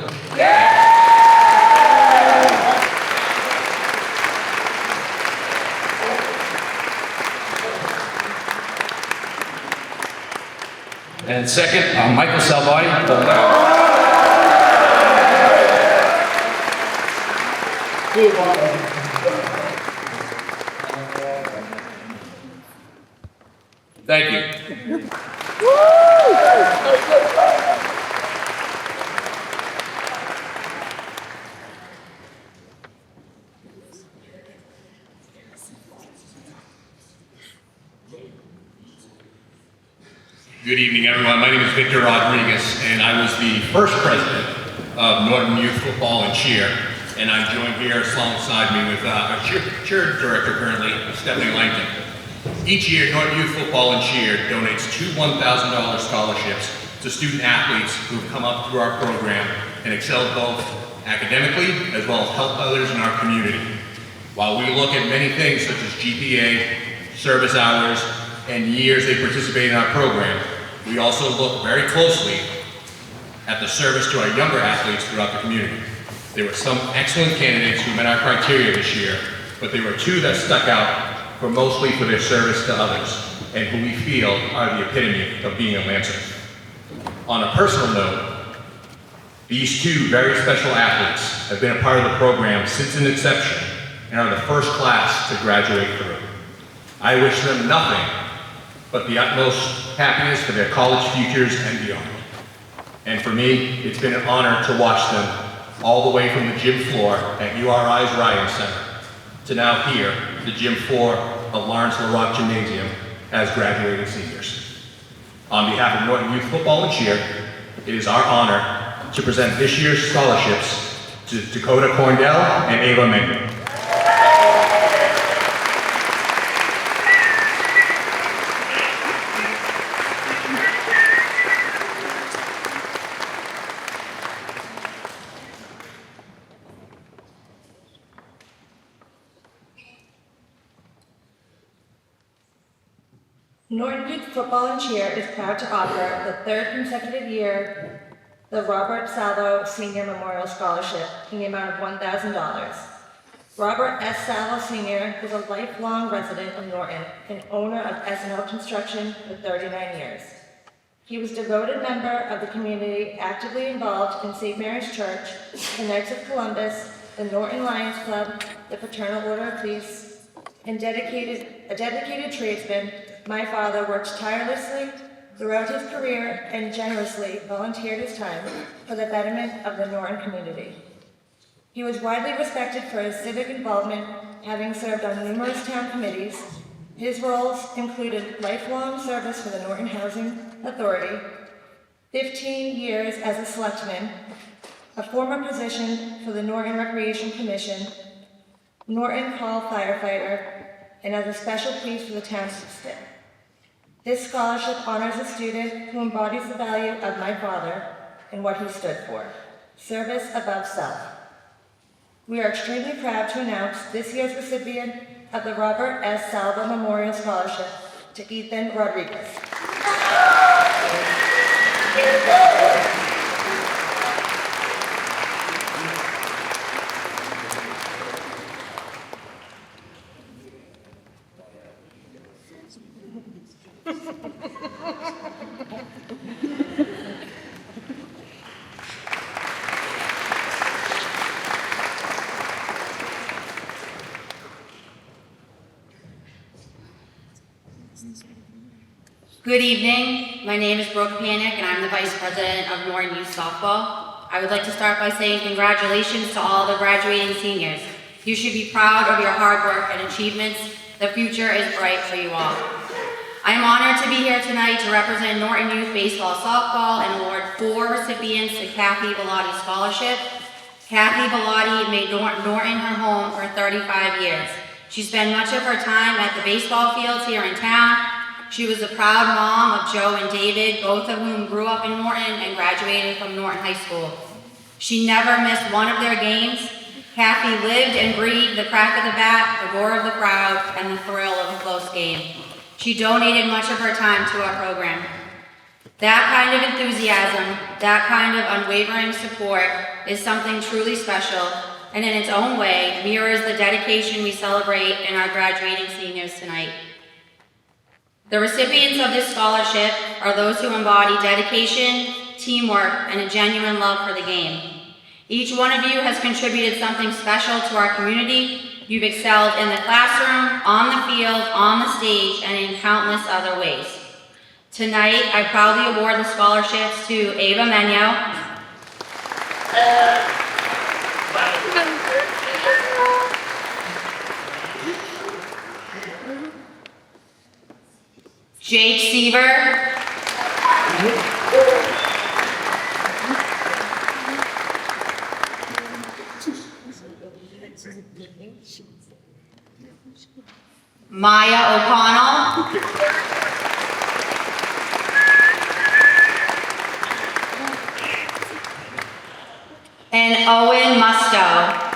And second, Michael Salvati. Thank you. Good evening, everyone. My name is Victor Rodriguez, and I was the first president of Norton Youth Football and Cheer, and I'm joined here alongside me with our cheer director currently, Stephanie Langton. Each year, Norton Youth Football and Cheer donates two $1,000 scholarships to student athletes who have come up through our program and excelled both academically as well as help others in our community. While we look at many things such as GPA, service hours, and years they participate in our program, we also look very closely at the service to our younger athletes throughout the community. There were some excellent candidates who met our criteria this year, but there were two that stuck out mostly for their service to others, and who we feel are the epitome of being a Lancer. On a personal note, these two very special athletes have been a part of the program since its inception and are the first class to graduate through. I wish them nothing but the utmost happiness for their college futures and beyond. And for me, it's been an honor to watch them all the way from the gym floor at URI's Ryan Center to now here, the gym floor of Lawrence LaRock Gymnasium as graduating seniors. On behalf of Norton Youth Football and Cheer, it is our honor to present this year's scholarships to Dakota Corndell and Ava Mengel. Norton Youth Football and Cheer is proud to offer the third consecutive year the Robert Salvo Senior Memorial Scholarship in the amount of $1,000. Robert S. Salvo Sr. is a lifelong resident of Norton and owner of S&L Construction for 39 years. He was a devoted member of the community, actively involved in St. Mary's Church, the Knights of Columbus, the Norton Lions Club, the Fraternal Order of Police, and a dedicated tradesman. My father worked tirelessly throughout his career and generously volunteered his time for the betterment of the Norton community. He was widely respected for his civic involvement, having served on numerous town committees. His roles included lifelong service for the Norton Housing Authority, 15 years as a selectman, a former position for the Norton Recreation Commission, Norton Hall firefighter, and as a special police for the town assistant. This scholarship honors a student who embodies the value of my father and what he stood for, service above self. We are extremely proud to announce this year's recipient of the Robert S. Salvo Memorial Scholarship to Ethan Rodriguez. Good evening. My name is Brooke Panic, and I'm the Vice President of Norton Youth Softball. I would like to start by saying congratulations to all the graduating seniors. You should be proud of your hard work and achievements. The future is bright for you all. I am honored to be here tonight to represent Norton Youth Baseball Softball and award 4 recipients the Kathy Bellotti Scholarship. Kathy Bellotti made Norton her home for 35 years. She spent much of her time at the baseball fields here in town. She was the proud mom of Joe and David, both of whom grew up in Norton and graduated from Norton High School. She never missed one of their games. Kathy lived and breathed the crack of the bat, the roar of the crowd, and the thrill of a close game. She donated much of her time to our program. That kind of enthusiasm, that kind of unwavering support is something truly special, and in its own way mirrors the dedication we celebrate in our graduating seniors tonight. The recipients of this scholarship are those who embody dedication, teamwork, and a genuine love for the game. Each one of you has contributed something special to our community. You've excelled in the classroom, on the field, on the stage, and in countless other ways. Tonight, I proudly award the scholarships to Ava Menyo, Jake Seaver, Maya O'Connell, and Owen Musto.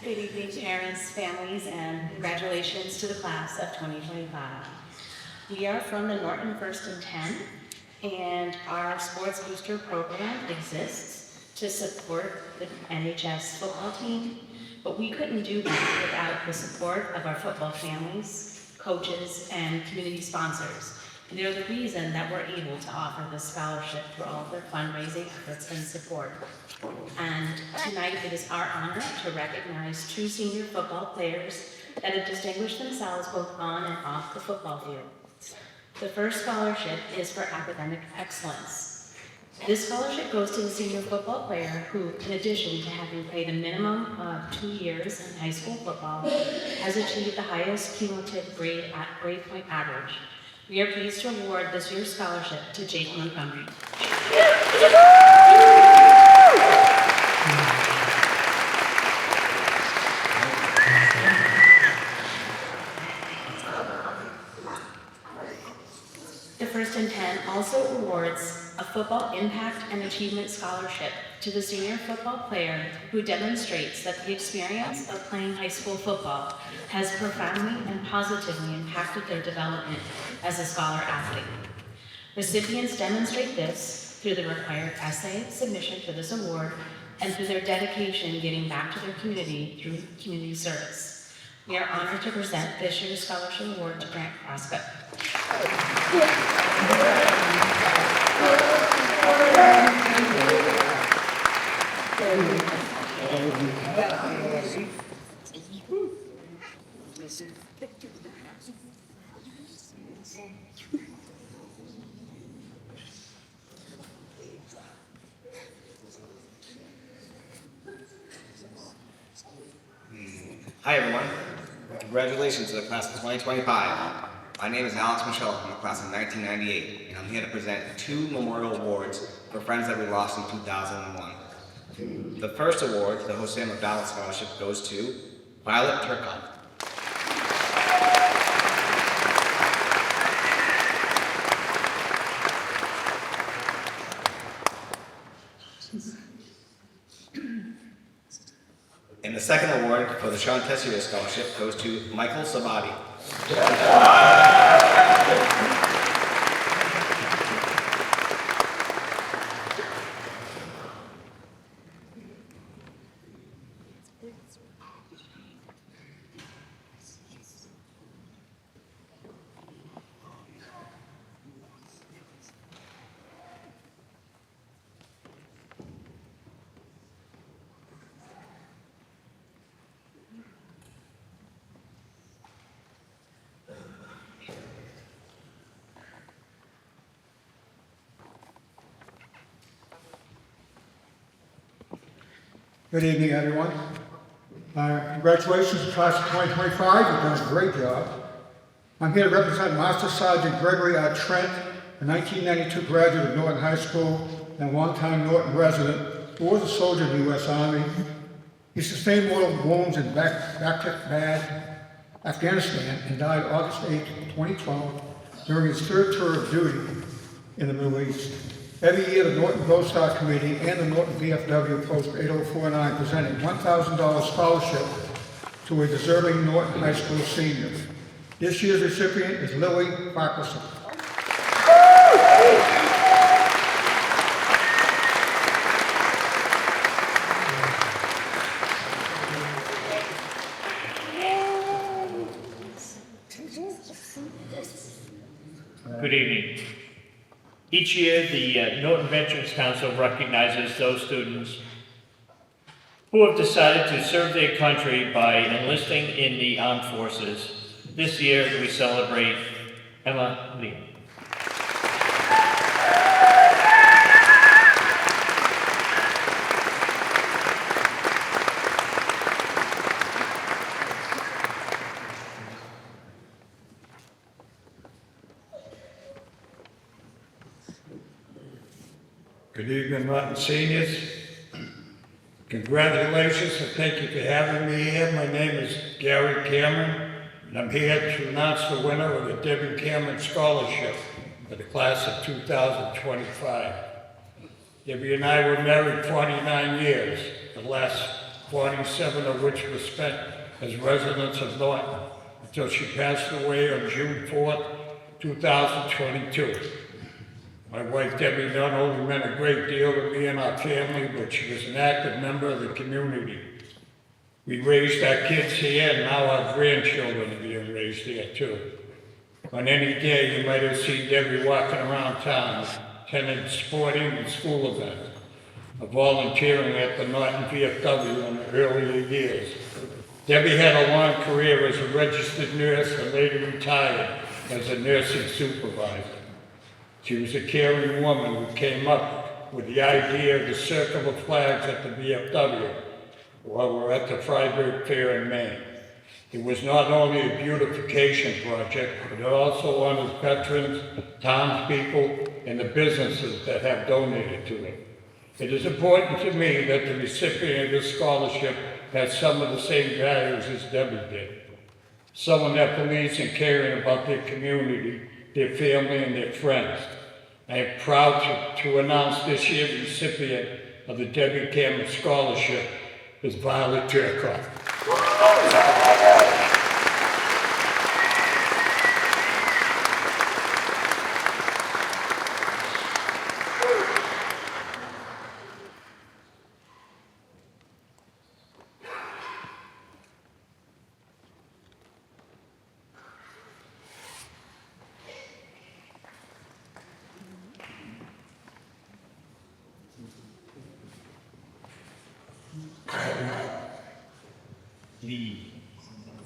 Good evening, parents, families, and congratulations to the class of 2025. We are from the Norton 1st and 10, and our Sports Booster program exists to support the NHS football team, but we couldn't do that without the support of our football families, coaches, and community sponsors. And they're the reason that we're able to offer this scholarship through all of their fundraising efforts and support. And tonight it is our honor to recognize two senior football players that have distinguished themselves both on and off the football field. The first scholarship is for academic excellence. This scholarship goes to the senior football player who, in addition to having played a minimum of 2 years in high school football, has achieved the highest cumulative grade point average. We are pleased to award this year's scholarship to Jake Montgomery. The 1st and 10 also awards a Football Impact and Achievement Scholarship to the senior football player who demonstrates that the experience of playing high school football has profoundly and positively impacted their development as a scholar athlete. Recipients demonstrate this through the required essay submission for this award and through their dedication giving back to their community through community service. We are honored to present this year's scholarship award to Grant Proscott. Hi everyone. Congratulations to the class of 2025. My name is Alex Michelle from the class of 1998, and I'm here to present 2 memorial awards for friends that we lost in 2001. The first award, the Jose McDonald Scholarship, goes to Violet Turcotte. And the second award for the Sean Tessier Scholarship goes to Michael Sabati. Good evening, everyone. Congratulations to class of 2025, you've done a great job. I'm here to represent Master Sergeant Gregory R. Trent, a 1992 graduate of Norton High School and a longtime Norton resident who was a soldier in the U.S. Army. He sustained mortal wounds in Bad, Afghanistan, and died August 8, 2012, during his third tour of duty in the Middle East. Every year, the Norton Gold Star Committee and the Norton VFW Post 8049 present a $1,000 scholarship to a deserving Norton High School senior. This year's recipient is Lily Farquharson. Good evening. Each year, the Norton Veterans Council recognizes those students who have decided to serve their country by enlisting in the armed forces. This year, we celebrate Emma Lee. Good evening, Norton seniors. Congratulations and thank you for having me here. My name is Gary Cameron, and I'm here to announce the winner of the Debbie Cameron Scholarship for the class of 2025. Debbie and I were married 49 years, the last 47 of which were spent as residents of Norton, until she passed away on June 4th, 2022. My wife Debbie not only meant a great deal to me and our family, but she was an active member of the community. We raised our kids here, and now our grandchildren are being raised here too. On any day, you might have seen Debbie walking around town, attending sporting and school events, or volunteering at the Norton VFW in the earlier years. Debbie had a long career as a registered nurse and later retired as a nursing supervisor. She was a caring woman who came up with the idea of the circle of flags at the VFW while we were at the Freiburg Fair in Maine. It was not only a beautification project, but it also honors veterans, townspeople, and the businesses that have donated to it. It is important to me that the recipient of this scholarship has some of the same values as Debbie did. Someone that believes in caring about their community, their family, and their friends. I am proud to announce this year's recipient of the Debbie Cameron Scholarship is Violet Turcotte.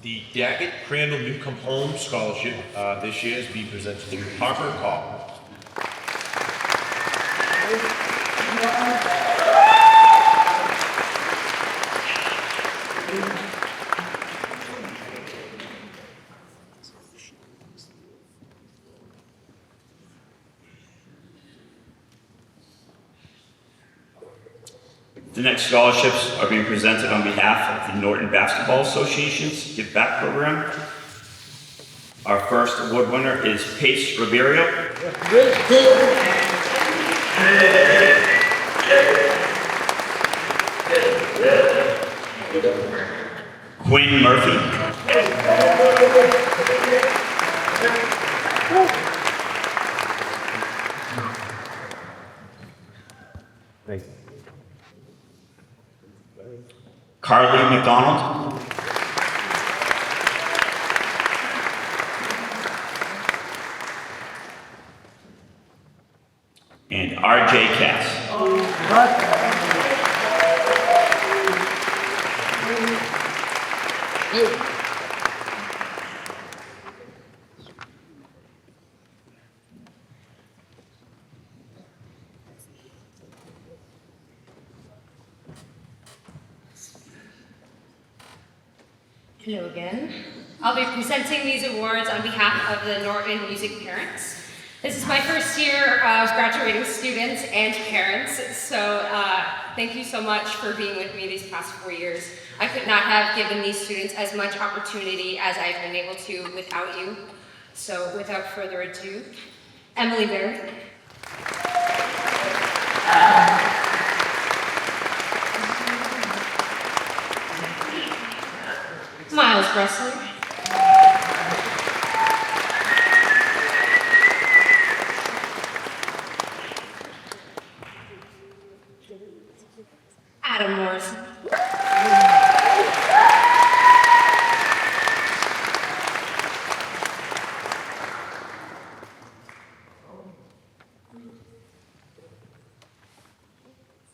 The Daggett Crandall Newcomb Home Scholarship this year is being presented to Harper Call. The next scholarships are being presented on behalf of the Norton Basketball Association's Give Back program. Our first award winner is Pace Ribeiro. Quinn Murphy. Thank you. Carly McDonald. And RJ Cass. Hello again. I'll be presenting these awards on behalf of the Norton Music Parents. This is my first year of graduating students and parents, so thank you so much for being with me these past 4 years. I could not have given these students as much opportunity as I've been able to without you. So without further ado, Emily Berry. Miles Bressler. Adam Morrison.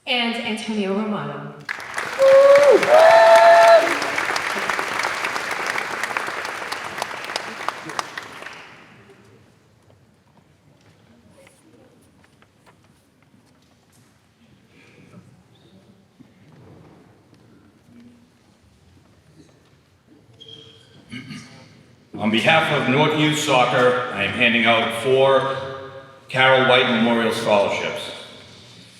And Antonio Romano. On behalf of Norton Youth Soccer, I am handing out 4 Carol White Memorial Scholarships.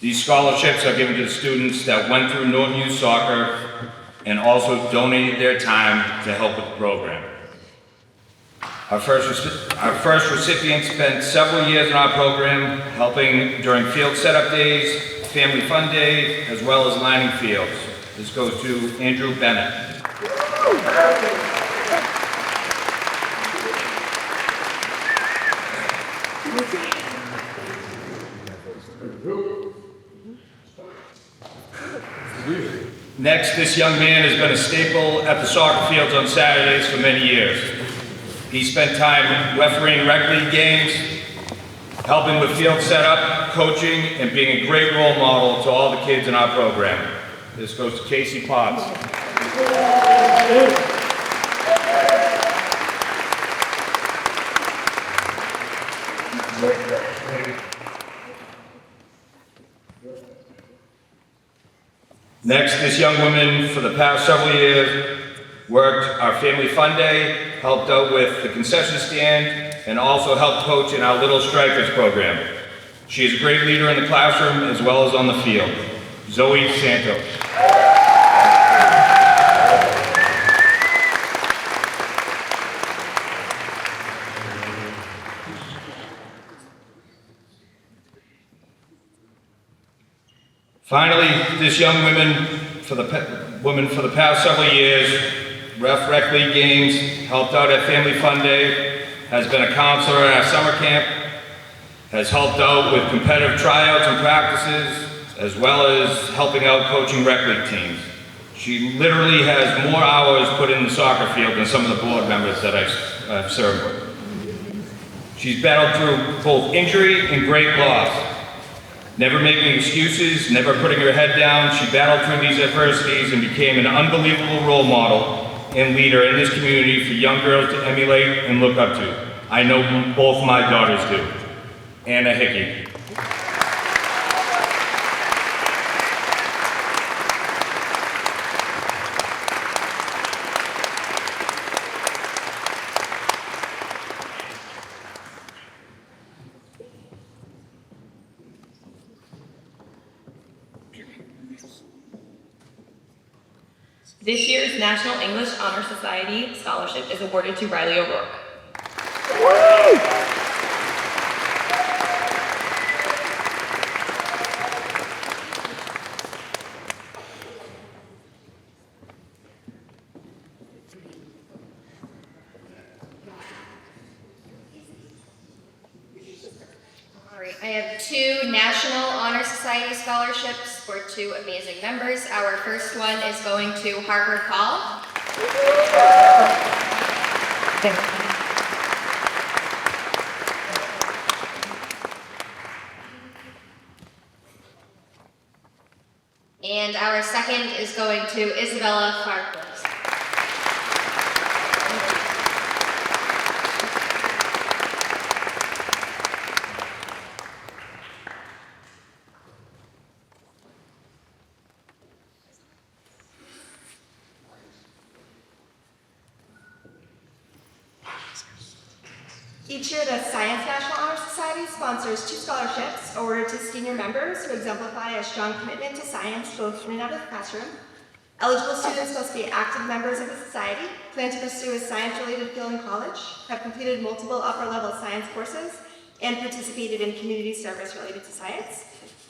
These scholarships are given to the students that went through Norton Youth Soccer and also donated their time to help with the program. Our first recipient spent several years in our program, helping during field setup days, family fun day, as well as lining fields. This goes to Andrew Bennett. Next, this young man has been a staple at the soccer fields on Saturdays for many years. He spent time refereeing rec league games, helping with field setup, coaching, and being a great role model to all the kids in our program. This goes to Casey Potts. Next, this young woman, for the past several years, worked our Family Fun Day, helped out with the concession stand, and also helped coach in our Little Strikers program. She is a great leader in the classroom as well as on the field. Zoe Santos. Finally, this young woman for the past several years, rec league games, helped out at Family Fun Day, has been a counselor at our summer camp, has helped out with competitive tryouts and practices, as well as helping out coaching rec league teams. She literally has more hours put in the soccer field than some of the board members that I've served with. She's battled through both injury and great loss. Never making excuses, never putting her head down, she battled through these adversities and became an unbelievable role model and leader in this community for young girls to emulate and look up to. I know both my daughters do. Anna Hickey. This year's National English Honor Society Scholarship is awarded to Riley O'Rourke. All right, I have 2 National Honor Society scholarships for 2 amazing members. Our first one is going to Harper Call. And our second is going to Isabella Farquhar. Each year, the Science National Honor Society sponsors 2 scholarships awarded to senior members who exemplify a strong commitment to science both in and out of the classroom. Eligible students must be active members of the society, plan to pursue a science-related field in college, have completed multiple upper-level science courses, and participated in community service related to science.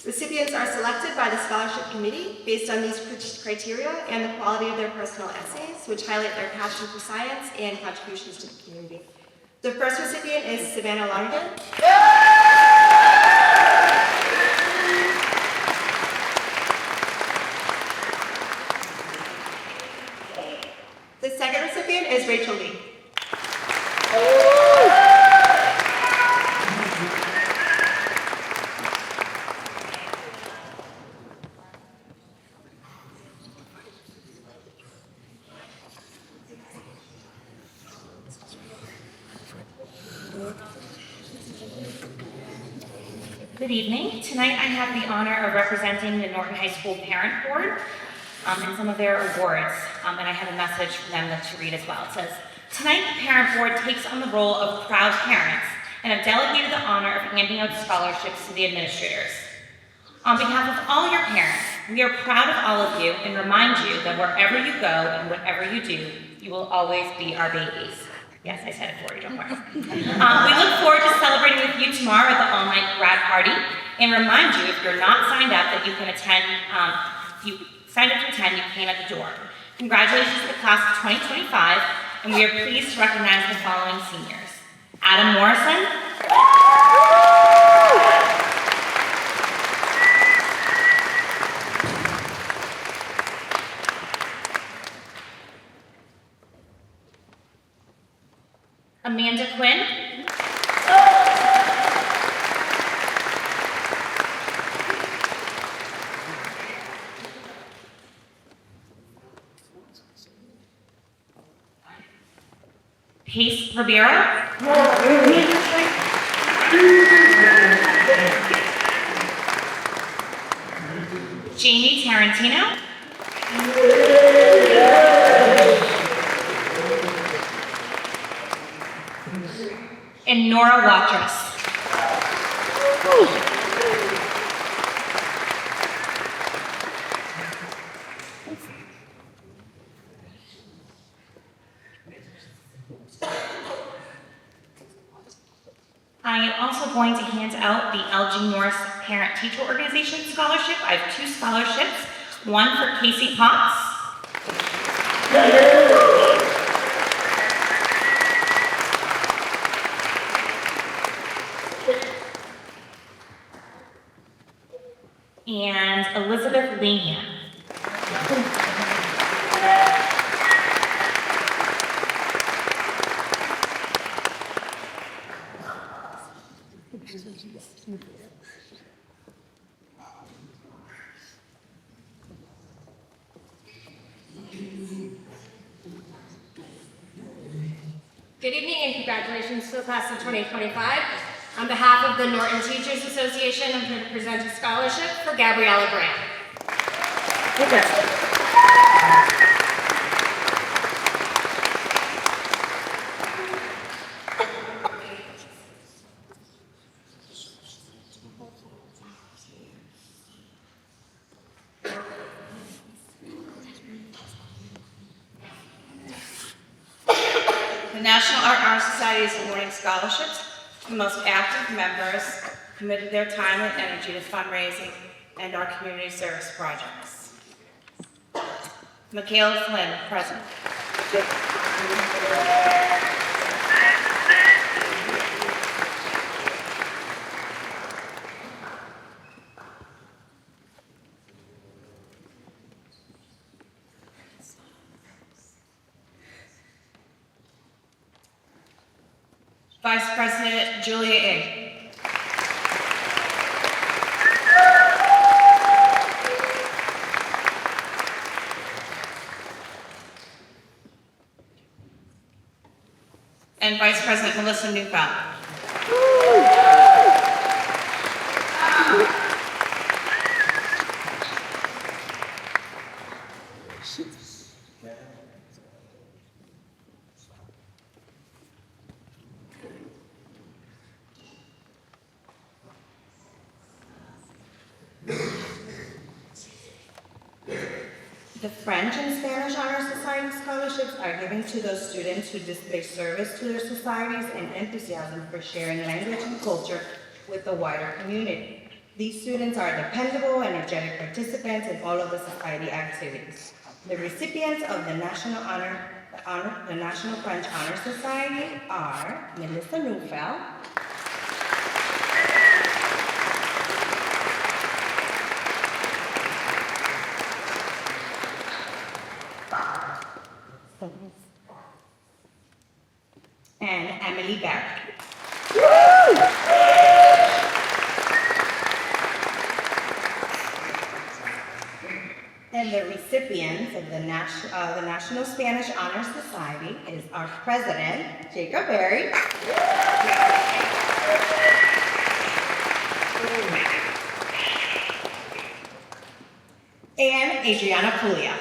Recipients are selected by the scholarship committee based on these criteria and the quality of their personal essays, which highlight their passion for science and contributions to the community. The first recipient is Savannah Longden. The second recipient is Rachel Lee. Good evening. Tonight I have the honor of representing the Norton High School Parent Board and some of their awards, and I have a message for them to read as well. It says, tonight the Parent Board takes on the role of proud parents and have delegated the honor of handing out scholarships to the administrators. On behalf of all your parents, we are proud of all of you and remind you that wherever you go and whatever you do, you will always be our babies. Yes, I said it for you, don't worry. We look forward to celebrating with you tomorrow at the all-night grad party and remind you if you're not signed up that you can attend, if you signed up to attend, you can at the door. Congratulations to the class of 2025, and we are pleased to recognize the following seniors. Adam Morrison. Amanda Quinn. Pace Rivera. Jamie Tarantino. And Nora Watrous. I am also going to hand out the LG Norris Parent Teacher Organization Scholarship. I have 2 scholarships, one for Casey Potts. And Elizabeth Lehan. Good evening and congratulations to the class of 2025. On behalf of the Norton Teachers Association, I'm here to present a scholarship for Gabriella Graham. The National Art Honor Society is awarding scholarships to the most active members committed their time and energy to fundraising and our community service projects. Michaela Flynn, present. Vice President Julia Ng. And Vice President Melissa Newfound. The French and Spanish Honor Society scholarships are given to those students who display service to their societies and enthusiasm for sharing language and culture with the wider community. These students are dependable, energetic participants in all of the society activities. The recipients of the National French Honor Society are Melissa Neufeld, and Emily Barrett. And the recipients of the National Spanish Honor Society is our president, Jacob Berry, and Adriana Puglia.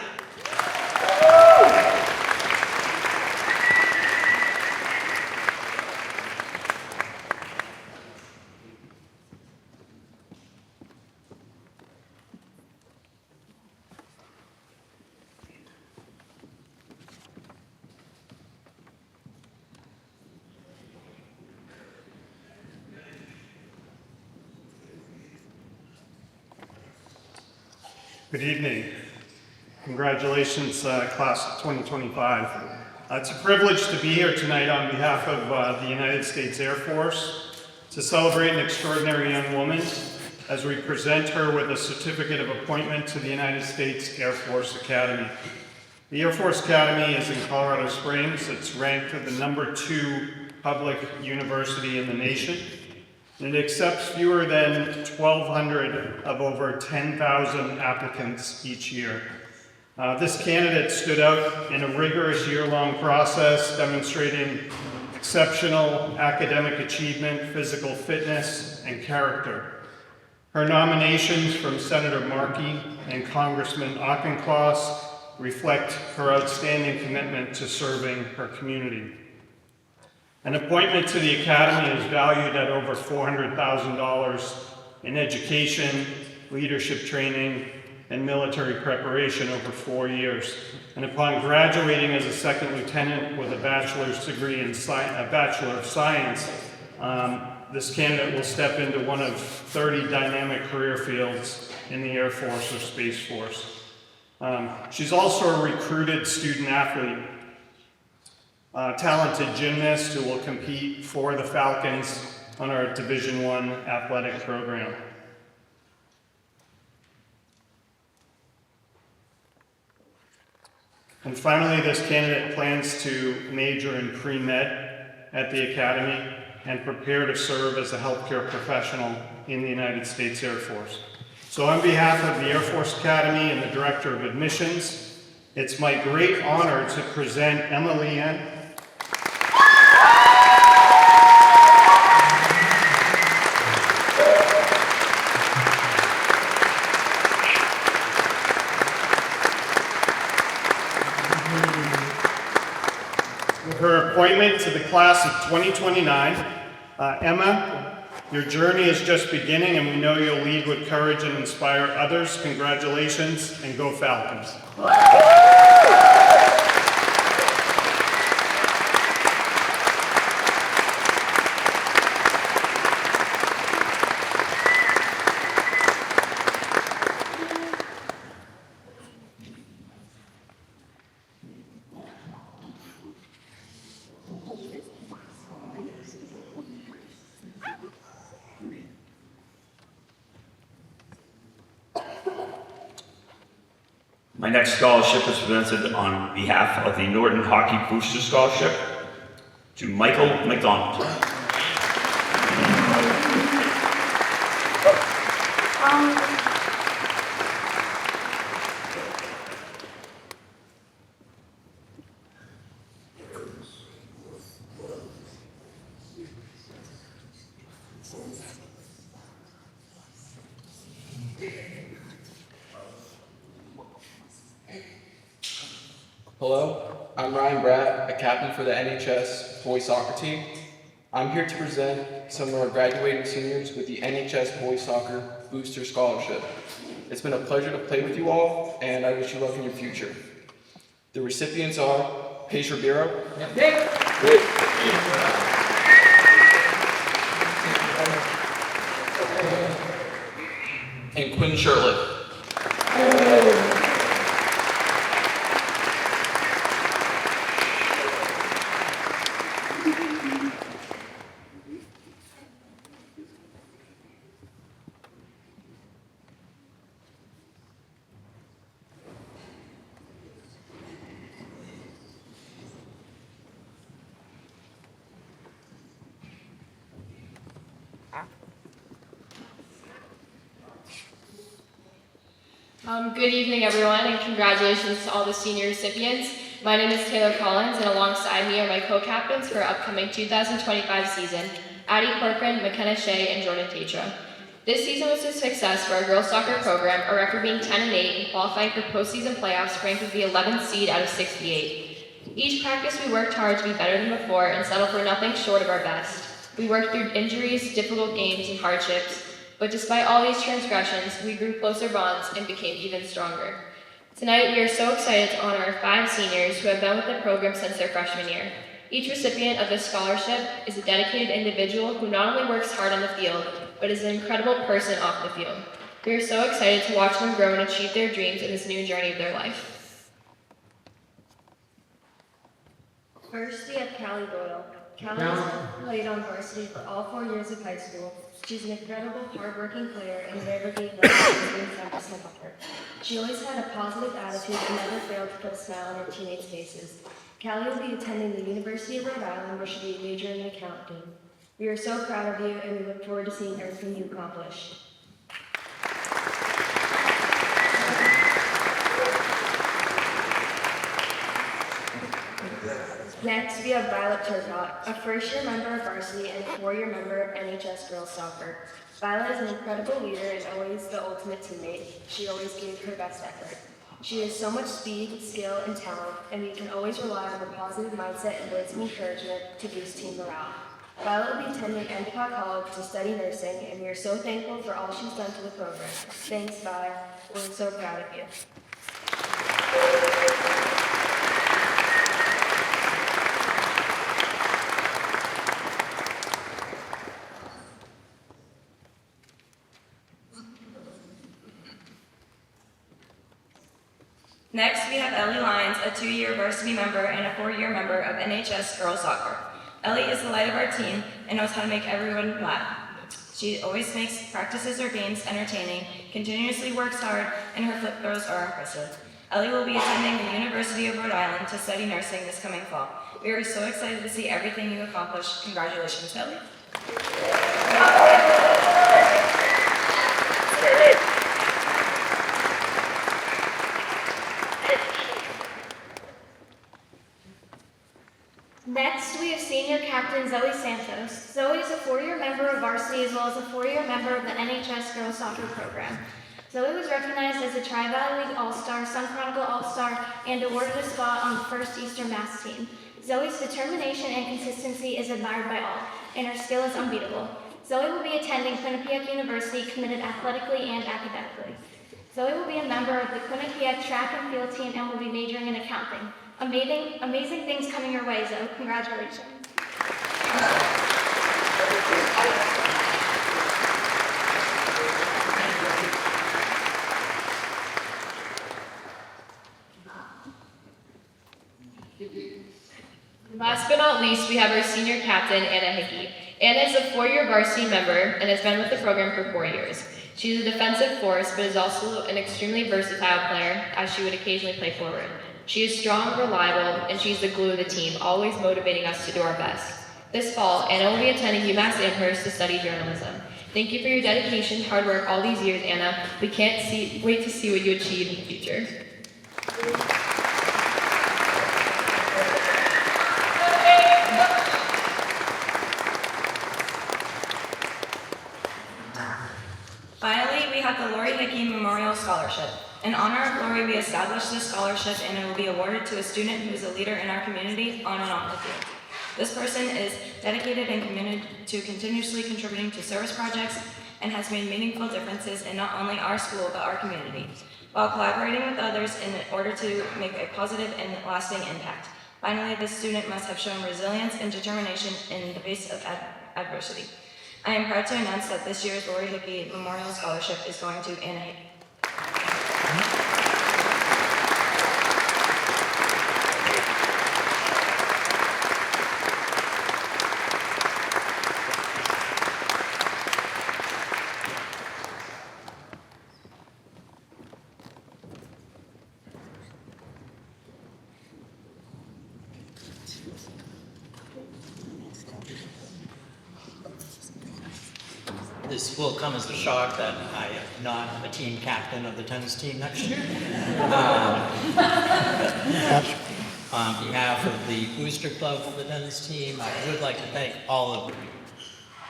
Good evening. Congratulations, class of 2025. It's a privilege to be here tonight on behalf of the United States Air Force to celebrate an extraordinary young woman as we present her with a certificate of appointment to the United States Air Force Academy. The Air Force Academy is in Colorado Springs. It's ranked the #2 public university in the nation. It accepts fewer than 1,200 of over 10,000 applicants each year. This candidate stood out in a rigorous year-long process demonstrating exceptional academic achievement, physical fitness, and character. Her nominations from Senator Markey and Congressman Auchincloss reflect her outstanding commitment to serving her community. An appointment to the Academy is valued at over $400,000 in education, leadership training, and military preparation over 4 years. And upon graduating as a second lieutenant with a bachelor's degree in a Bachelor of Science, this candidate will step into one of 30 dynamic career fields in the Air Force or Space Force. She's also a recruited student athlete, talented gymnast who will compete for the Falcons on our Division I athletic program. And finally, this candidate plans to major in pre-med at the Academy and prepare to serve as a healthcare professional in the United States Air Force. So on behalf of the Air Force Academy and the Director of Admissions, it's my great honor to present Emma Leanne her appointment to the class of 2029. Emma, your journey is just beginning and we know you'll lead with courage and inspire others. Congratulations and go Falcons. My next scholarship is presented on behalf of the Norton Hockey Booster Scholarship to Michael McDonald. Hello, I'm Ryan Bratt, a captain for the NHS boys soccer team. I'm here to present some of our graduating seniors with the NHS Boys Soccer Booster Scholarship. It's been a pleasure to play with you all, and I wish you luck in your future. The recipients are Paige Ribeiro. And Quinn Shirley. Good evening, everyone, and congratulations to all the senior recipients. My name is Taylor Collins, and alongside me are my co-captains for our upcoming 2025 season, Addie Corcoran, McKenna Shea, and Jordan Tatra. This season was a success for our girls soccer program, our record being 10-8 and qualifying for postseason playoffs, ranked as the 11th seed out of 68. Each practice we worked hard to be better than before and settled for nothing short of our best. We worked through injuries, difficult games, and hardships, but despite all these transgressions, we grew closer bonds and became even stronger. Tonight, we are so excited to honor our 5 seniors who have been with the program since their freshman year. Each recipient of this scholarship is a dedicated individual who not only works hard on the field, but is an incredible person off the field. We are so excited to watch them grow and achieve their dreams in this new journey of their life. First, we have Callie Boyle. Callie has played on varsity for all 4 years of high school. She's an incredible, hardworking player and never gave up on 10% effort. She always had a positive attitude and never failed to put a smile on her teammates' faces. Callie will be attending the University of Rhode Island, where she'll be majoring in accounting. We are so proud of you, and we look forward to seeing everything you accomplish. Next, we have Violet Turcott, a first-year member of varsity and a 4-year member of NHS girls soccer. Violet is an incredible leader and always the ultimate teammate. She always gave her best effort. She has so much speed, skill, and talent, and we can always rely on her positive mindset and words of encouragement to boost team morale. Violet will be attending Endicott College to study nursing, and we are so thankful for all she's done to the program. Thanks, Vi. We're so proud of you. Next, we have Ellie Lyons, a 2-year varsity member and a 4-year member of NHS girls soccer. Ellie is the light of our team and knows how to make everyone laugh. She always makes practices or games entertaining, continuously works hard, and her flip throws are impressive. Ellie will be attending the University of Rhode Island to study nursing this coming fall. We are so excited to see everything you accomplish. Congratulations, Ellie. Next, we have senior captain Zoe Santos. Zoe is a 4-year member of varsity as well as a 4-year member of the NHS girls soccer program. Zoe was recognized as a Tri-Valley League All-Star, Sun Chronicle All-Star, and awarded a spot on the first Eastern Mass team. Zoe's determination and consistency is admired by all, and her skill is unbeatable. Zoe will be attending Quinnipiac University, committed athletically and academically. Zoe will be a member of the Quinnipiac track and field team and will be majoring in accounting. Amazing things coming your way, Zoe. Congratulations. Last but not least, we have our senior captain, Anna Hickey. Anna is a 4-year varsity member and has been with the program for 4 years. She's a defensive force, but is also an extremely versatile player, as she would occasionally play forward. She is strong, reliable, and she's the glue of the team, always motivating us to do our best. This fall, Anna will be attending UMass Amherst to study journalism. Thank you for your dedication, hard work all these years, Anna. We can't wait to see what you achieve in the future. Finally, we have the Lori Hickey Memorial Scholarship. In honor of Lori, we established this scholarship, and it will be awarded to a student who is a leader in our community on and off the field. This person is dedicated and committed to continuously contributing to service projects and has made meaningful differences in not only our school but our community, while collaborating with others in order to make a positive and lasting impact. Finally, this student must have shown resilience and determination in the face of adversity. I am proud to announce that this year's Lori Hickey Memorial Scholarship is going to Anna Hickey. This will come as a shock that I am not a team captain of the tennis team next year. On behalf of the Booster Club for the tennis team, I would like to thank all of you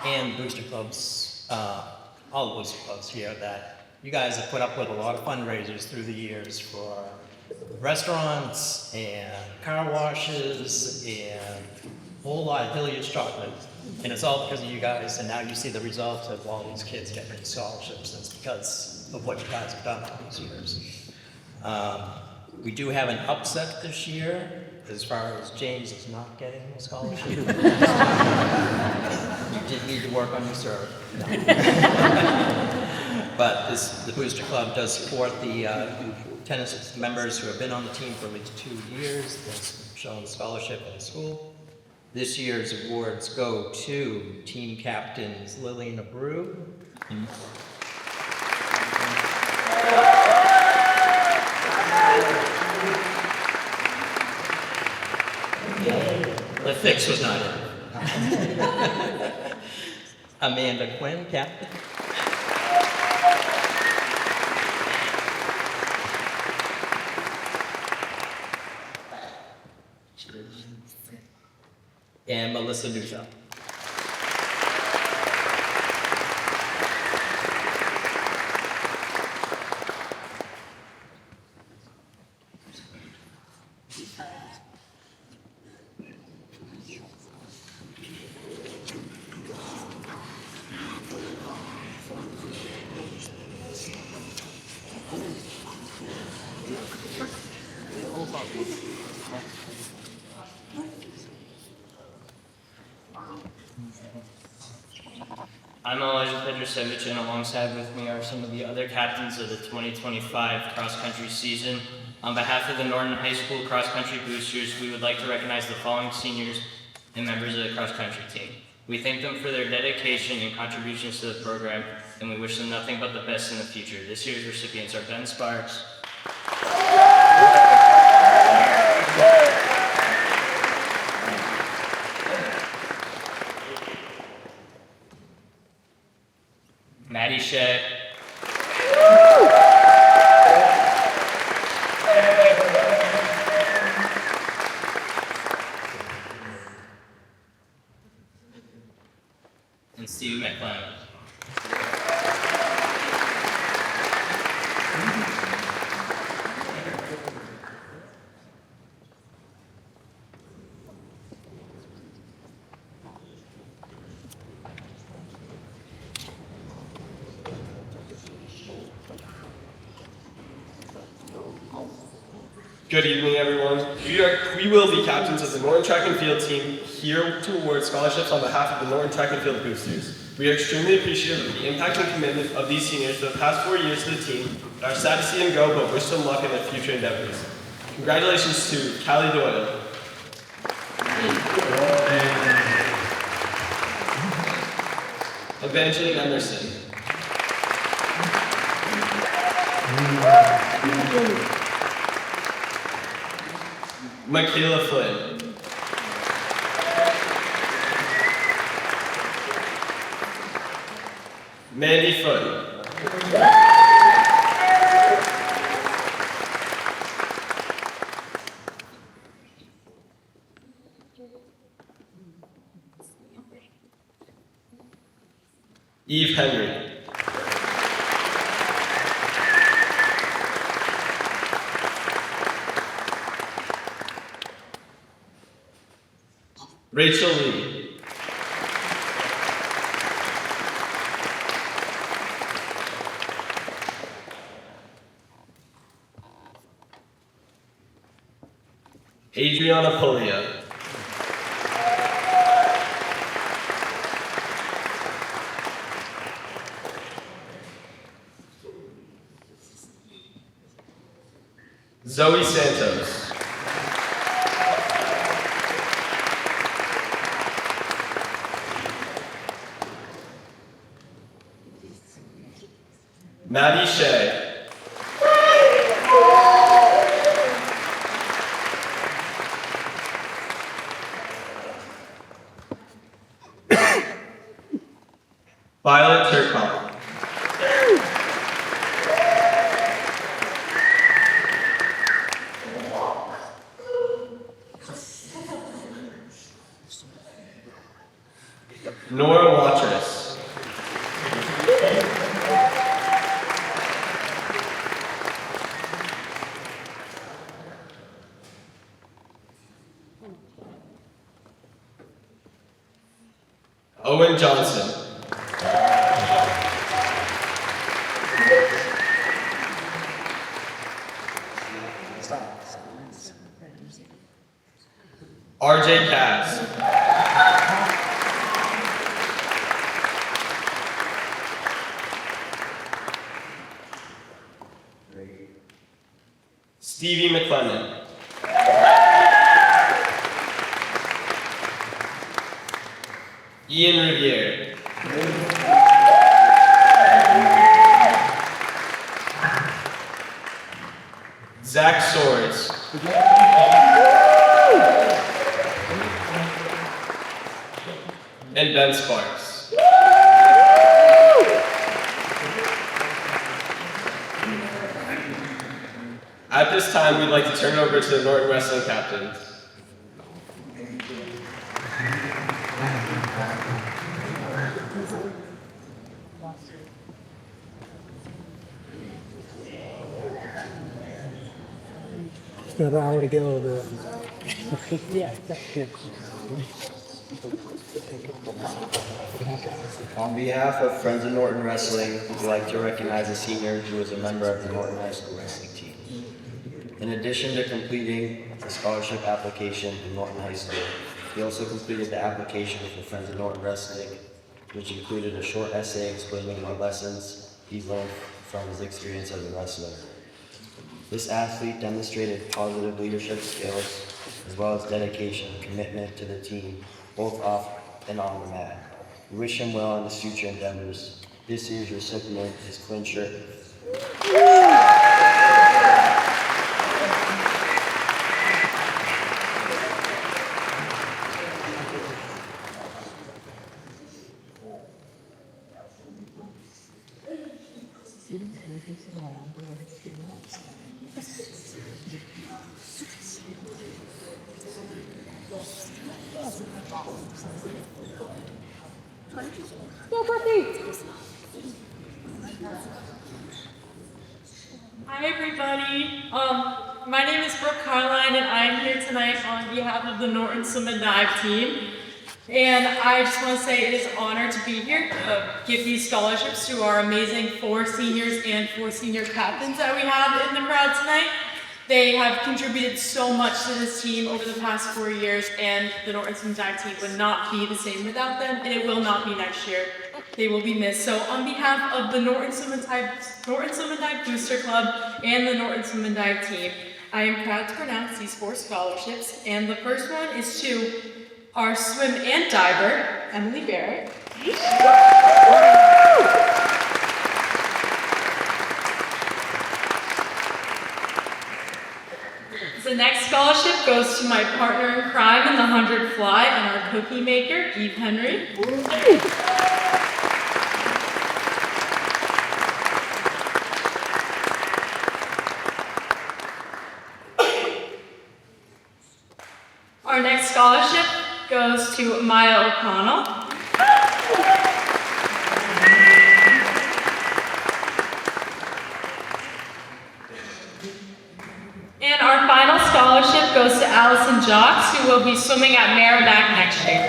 and Booster Clubs, all the Booster Clubs here, that you guys have put up with a lot of fundraisers through the years for restaurants and car washes and a whole lot of Hilliard's chocolate. And it's all because of you guys, and now you see the results of all these kids getting scholarships, and it's because of what you guys have done all these years. We do have an upset this year, as far as James is not getting a scholarship. You did need to work on your serve. No. But the Booster Club does support the tennis members who have been on the team for at least 2 years. They've shown scholarship in school. This year's awards go to team captains Lillian Abreu, the fix was not in. Amanda Quinn, captain. And Melissa Newsham. I'm Elijah Petrosevich, and alongside with me are some of the other captains of the 2025 cross-country season. On behalf of the Norton High School cross-country boosters, we would like to recognize the following seniors and members of the cross-country team. We thank them for their dedication and contributions to the program, and we wish them nothing but the best in the future. This year's recipients are Ben Sparks, Maddie Shett, and Steve McClellan. Good evening, everyone. We will be captains of the Norton Track and Field team, here to award scholarships on behalf of the Norton Track and Field Boosters. We are extremely appreciative of the impact and commitment of these seniors for the past 4 years to the team, and are sad to see them go, but wish them luck in their future endeavors. Congratulations to Callie Doyle, Evangeline Emerson, Michaela Flynn, Mandy Foote, Eve Henry, Rachel Lee, Adriana Polia. Zoe Santos. Maddie Shea. Violet Turcotte. Nora Watrous. Owen Johnson. RJ Cass. Stevie McClendon. Ian Riviere. Zach Swords. And Ben Sparks. At this time, we'd like to turn it over to the Norton Wrestling captains. It's got an hour to go over. Yeah, On behalf of Friends of Norton Wrestling, we'd like to recognize a senior who is a member of the Norton High School wrestling team. In addition to completing the scholarship application in Norton High School, he also completed the application for Friends of Norton Wrestling, which included a short essay explaining the lessons he's learned from his experience as a wrestler. This athlete demonstrated positive leadership skills, as well as dedication and commitment to the team, both off and on the mat. We wish him well in his future endeavors. This year's recipient is Quinn Shirt. Hi everybody. My name is Brooke Carline and I'm here tonight on behalf of the Norton Swim and Dive team. And I just want to say it is an honor to be here to give these scholarships to our amazing 4 seniors and 4 senior captains that we have in the crowd tonight. They have contributed so much to this team over the past 4 years, and the Norton Swim and Dive team would not be the same without them, and it will not be next year. They will be missed. So on behalf of the Norton Swim and Dive Booster Club and the Norton Swim and Dive team, I am proud to pronounce these 4 scholarships, and the first one is to our swim and diver, Emily Barrett. The next scholarship goes to my partner in crime in the 100 fly and our cookie maker, Eve Henry. Our next scholarship goes to Maya O'Connell. And our final scholarship goes to Allison Jocks, who will be swimming at Merrimack next year.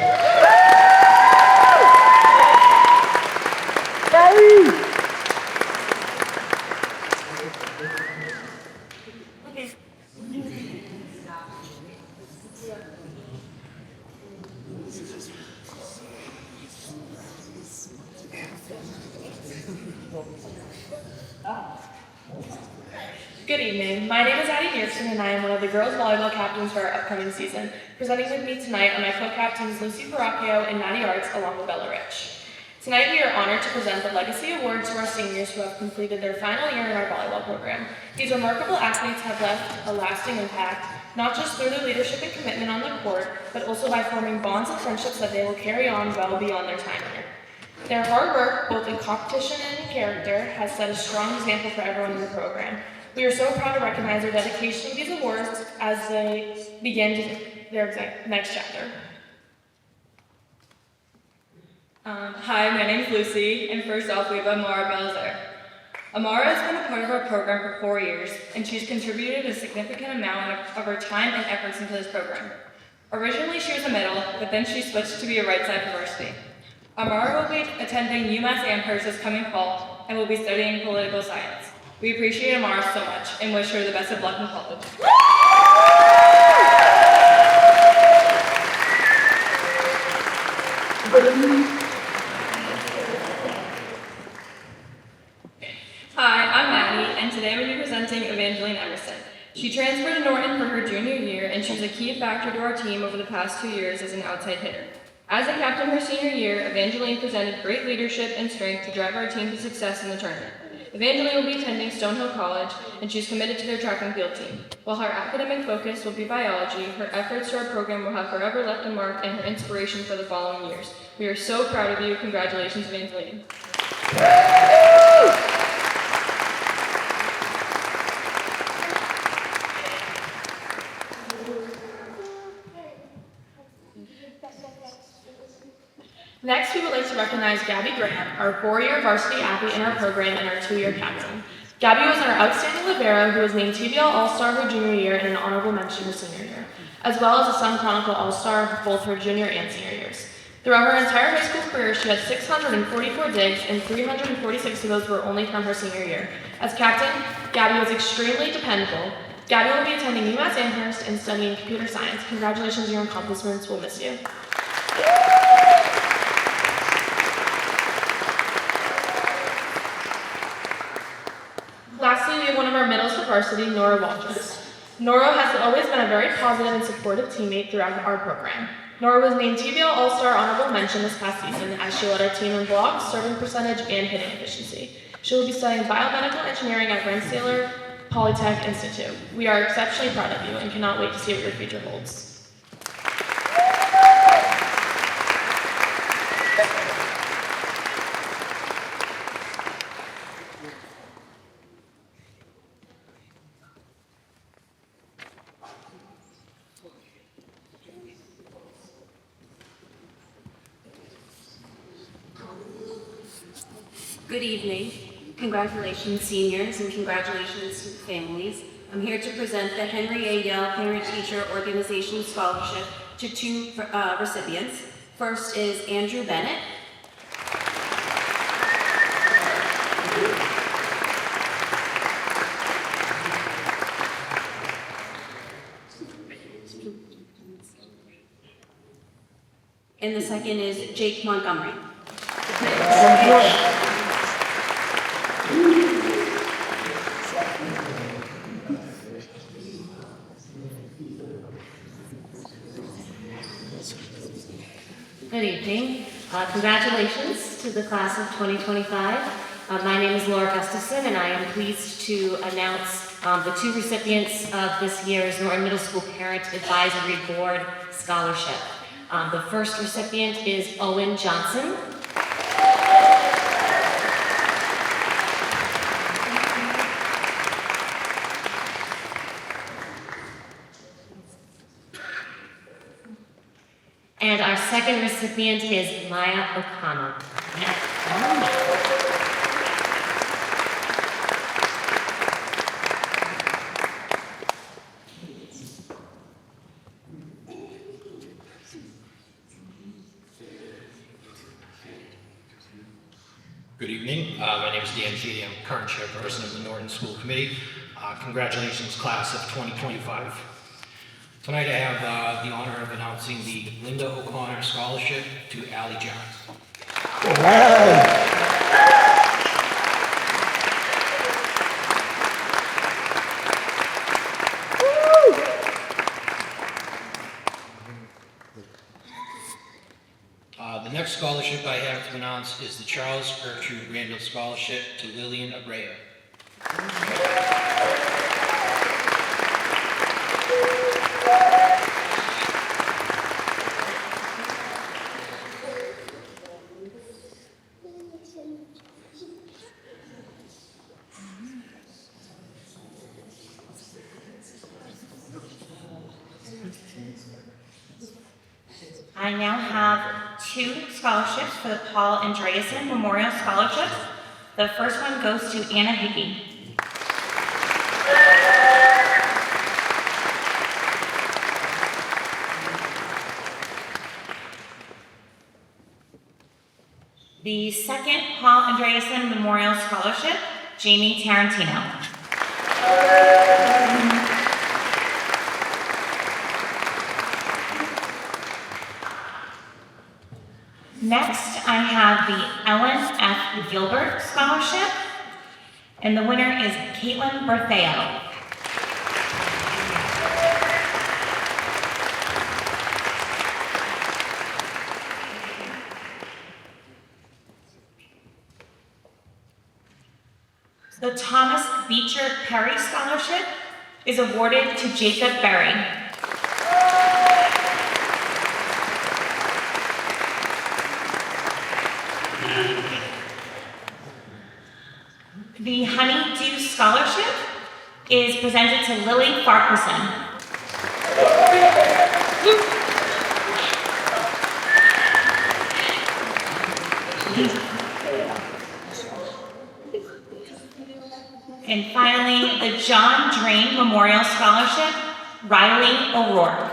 evening. My name is Addie Nierson, and I am one of the girls volleyball captains for our upcoming season. Presenting with me tonight are my co-captains Lucy Paracchio and Maddie Arts, along with Bella Rich. Tonight we are honored to present the Legacy Award to our seniors who have completed their final year in our volleyball program. These remarkable athletes have left a lasting impact, not just through their leadership and commitment on the court, but also by forming bonds and friendships that they will carry on well beyond their time here. Their hard work, both in competition and in character, has set a strong example for everyone in the program. We are so proud to recognize their dedication to these awards as they begin their next chapter. Hi, my name's Lucy, and first off we have Amara Belzer. Amara has been a part of our program for 4 years, and she's contributed a significant amount of her time and efforts into this program. Originally she was a middle, but then she switched to be a right side varsity. Amara will be attending UMass Amherst this coming fall, and will be studying political science. We appreciate Amara so much, and wish her the best of luck in college. Hi, I'm Maddie, and today we'll be presenting Evangeline Emerson. She transferred to Norton for her junior year, and she was a key factor to our team over the past 2 years as an outside hitter. As a captain her senior year, Evangeline presented great leadership and strength to drive our team to success in the tournament. Evangeline will be attending Stonehill College, and she's committed to their track and field team. While her academic focus will be biology, her efforts to our program will have forever left a mark and her inspiration for the following years. We are so proud of you. Congratulations, Evangeline. Next, we would like to recognize Gabby Graham, our 4-year varsity athlete in our program and our 2-year captain. Gabby was our outstanding libero who was named TBL All-Star her junior year and an honorable mention her senior year, as well as a Sun Chronicle All-Star both her junior and senior years. Throughout her entire high school career, she had 644 digs, and 346 of those were only from her senior year. As captain, Gabby was extremely dependable. Gabby will be attending UMass Amherst and studying computer science. Congratulations on your accomplishments. We'll miss you. Lastly, we have one of our middles for varsity, Nora Walters. Nora has always been a very positive and supportive teammate throughout our program. Nora was named TBL All-Star Honorable Mention this past season as she led our team in blocks, serving percentage, and hitting efficiency. She will be studying biomedical engineering at Rensselaer Polytech Institute. We are exceptionally proud of you and cannot wait to see what your future holds. Good evening. Congratulations, seniors, and congratulations to the families. I'm here to present the Henry A. Yale Parent-Teacher Organization Scholarship to 2 recipients. First is Andrew Bennett. And the second is Jake Montgomery. Good evening. Congratulations to the class of 2025. My name is Laura Gustafson, and I am pleased to announce the 2 recipients of this year's Norton Middle School Parent Advisory Board Scholarship. The first recipient is Owen Johnson. And our second recipient is Maya O'Connell. Good evening. My name is Dan Sheedy. I'm current chairperson of the Norton School Committee. Congratulations, class of 2025. Tonight I have the honor of announcing the Linda O'Connor Scholarship to Allie Jones. The next scholarship I have to announce is the Charles Gertrude Randall Scholarship to Lillian Abreu. I now have 2 scholarships for the Paul Andreasen Memorial Scholarship. The first one goes to Anna Hickey. The second Paul Andreasen Memorial Scholarship, Jamie Tarantino. Next, I have the Ellen F. Gilbert Scholarship, and the winner is Caitlin Bertheo. The Thomas Beecher Perry Scholarship is awarded to Jacob Berry. The Honeydew Scholarship is presented to Lily Farquharson. And finally, the John Drain Memorial Scholarship, Riley O'Rourke.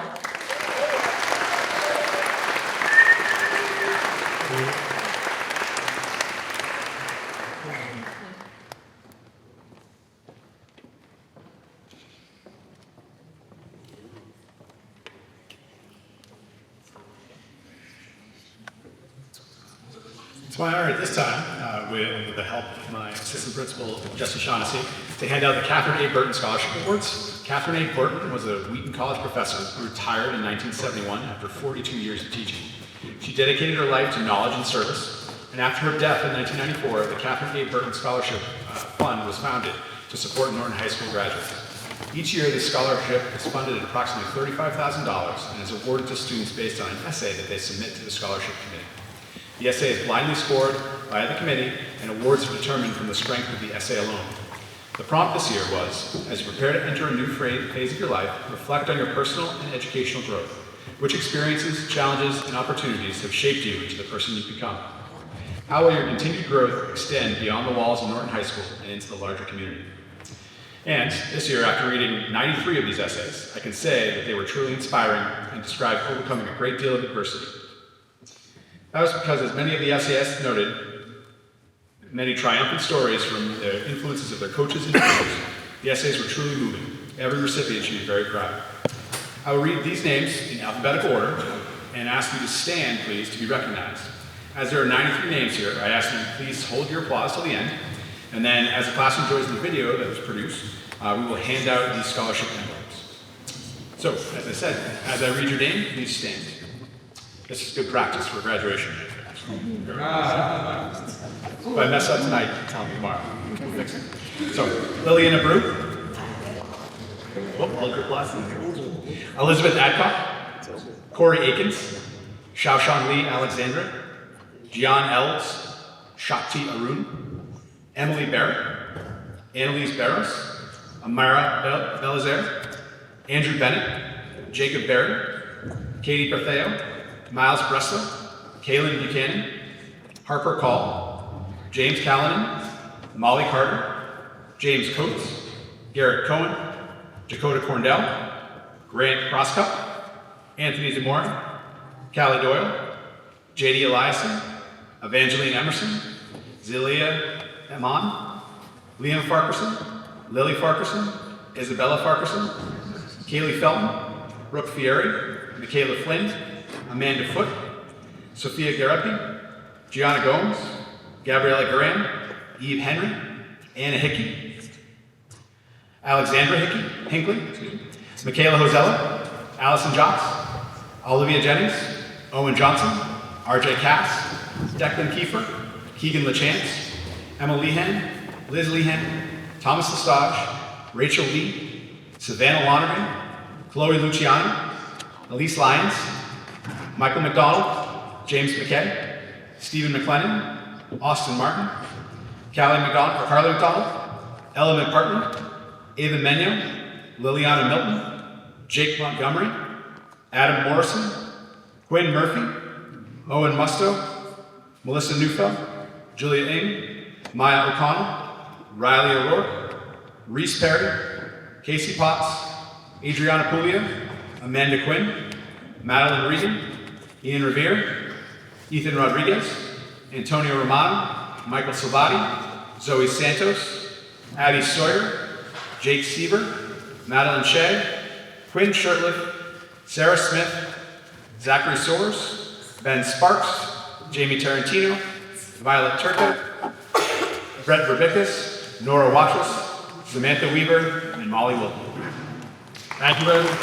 It's my honor at this time, with the help of my assistant principal, Jesse Shaughnessy, to hand out the Catherine A. Burton Scholarship Awards. Catherine A. Burton was a Wheaton College professor who retired in 1971 after 42 years of teaching. She dedicated her life to knowledge and service, and after her death in 1994, the Catherine A. Burton Scholarship Fund was founded to support Norton High School graduates. Each year, this scholarship is funded at approximately $35,000 and is awarded to students based on an essay that they submit to the scholarship committee. The essay is blindly scored by the committee, and awards are determined from the strength of the essay alone. The prompt this year was, as you prepare to enter a new phase of your life, reflect on your personal and educational growth. Which experiences, challenges, and opportunities have shaped you into the person you've become? How will your continued growth extend beyond the walls of Norton High School and into the larger community? And this year, after reading 93 of these essays, I can say that they were truly inspiring and described overcoming a great deal of adversity. That was because, as many of the essayists noted, many triumphant stories from the influences of their coaches and teachers, the essays were truly moving. Every recipient should be very proud. I will read these names in alphabetical order and ask you to stand, please, to be recognized. As there are 93 names here, I ask you to please hold your applause till the end, and then as the class enjoys the video that was produced, we will hand out these scholarship envelopes. So, as I said, as I read your name, please stand. This is good practice for graduation. If I mess up tonight, tell me tomorrow. We'll fix it. So, Lillian Abreu. Hold your applause. Elizabeth Adcock. Corey Akins. Shaoshan Lee Alexandra. Gian Elves. Shakti Arun. Emily Barrett. Annalise Barros. Amara Belizaire. Andrew Bennett. Jacob Berry. Katie Bertheo. Miles Breslow, Kaylin Buchanan, Harper Call, James Callanan, Molly Carter, James Coates, Garrett Cohen, Dakota Corndell, Grant Crosscup, Anthony Zamora, Callie Doyle, JD Eliason, Evangeline Emerson, Zelia Eman, Liam Farquharson, Lily Farquharson, Isabella Farquharson, Kaylee Felton, Brooke Fieri, Michaela Flynn, Amanda Foote, Sophia Garapi, Gianna Gomes, Gabriella Graham, Eve Henry, Anna Hickey, Alexandra Hinckley, Michaela Hosella, Allison Jocks, Olivia Jennings, Owen Johnson, RJ Cass, Declan Kiefer, Keegan LaChance, Emma Lehan, Liz Lehan, Thomas Lestage, Rachel Lee, Savannah Lonergan, Chloe Luciani, Elise Lyons, Michael McDonald, James McKay, Stephen McLennan, Austin Martin, Carly McDonald, Ella McPartland, Ava Menyo, Liliana Milton, Jake Montgomery, Adam Morrison, Quinn Murphy, Owen Musto, Melissa Neufeld, Julia Ng, Maya O'Connell, Riley O'Rourke, Reese Perry, Casey Potts, Adriana Puglia, Amanda Quinn, Madeline Regan, Ian Revere, Ethan Rodriguez, Antonio Romano, Michael Salvati, Zoe Santos, Abby Sawyer, Jake Sieber, Madeline Shea, Quinn Shirtliff, Sarah Smith, Zachary Soares, Ben Sparks, Jamie Tarantino, Violet Turco, Brett Verbickus, Nora Watchus, Samantha Weaver, and Molly Wilton. Thank you very much.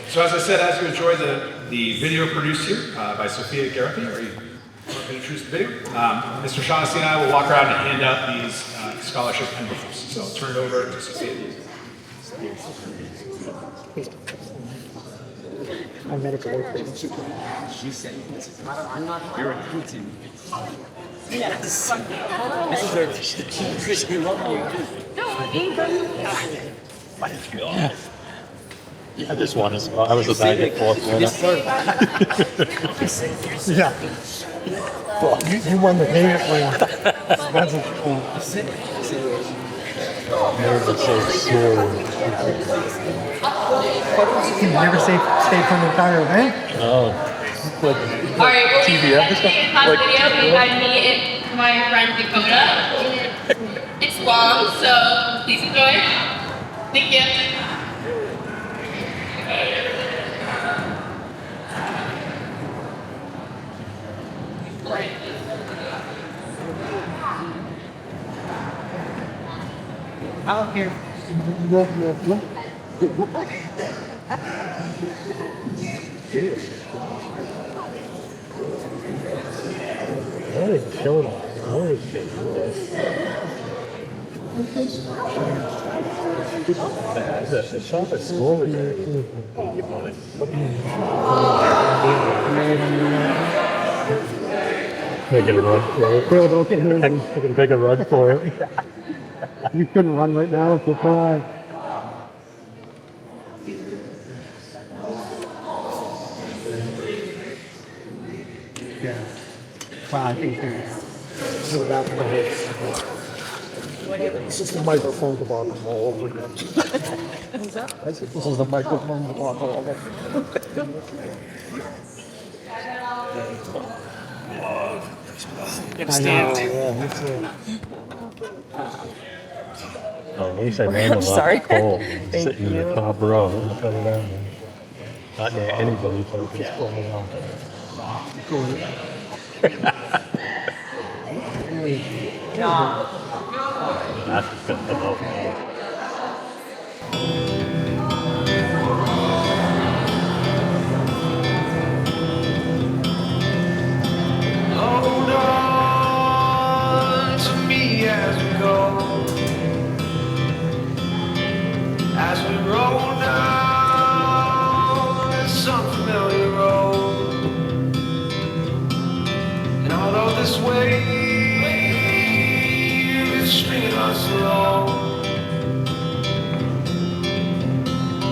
So as I said, as you enjoy the video produced here by Sophia Garapi, are you want to introduce the video? Mr. Shaughnessy and I will walk around and hand out these scholarship envelopes. So I'll turn it over to Sophia. I met a girlfriend. She said, I'm not recruiting. Yes. We love you. I just won as well. I was the back and forth winner. Yeah. Well, you won the payment plan. That's cool. Nerves are so sore. You never stayed from the entire event? Oh. Like, All right, we'll TV be in episode? the video. We had me and my friend Dakota. It's long, so please enjoy. Thank you. Out here. The shop is slow. Make it a run for it. Bill, don't get hurt. I can take a run for it. You couldn't run right now if you tried. Yeah. Wow, I think this is about my head. This is the microphone to bottom all over again. What's that? I said, this is the microphone to bottom all over. Get a stand. Oh, at least I made a lot sorry. cold. Thank Sitting in you. the top row. Coming down. Not near anybody focused going on. That's just good to know. Hold on to me as we go, as we roll down this unfamiliar road. And although this wave is stringing us along,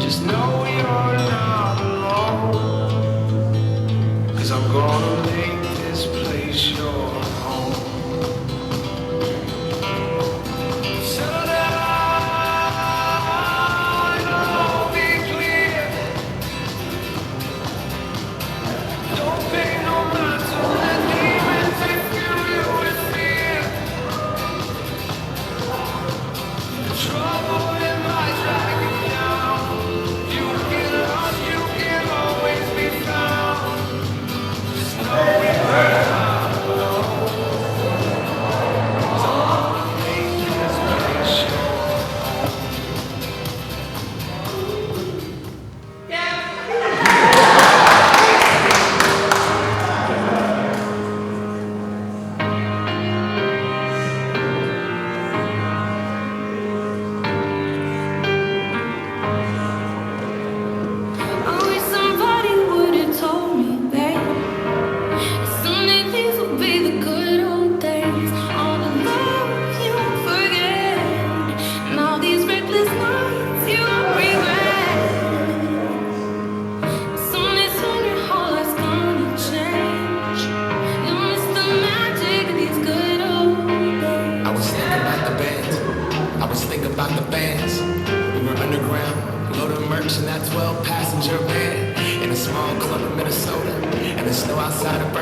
just know you're not alone, 'cause I'm gonna make this place your home. Settle down and all be clear. Don't pay no mind to the demons if you live with fear. The trouble in my dragging down. You get lost, you can always be found. Just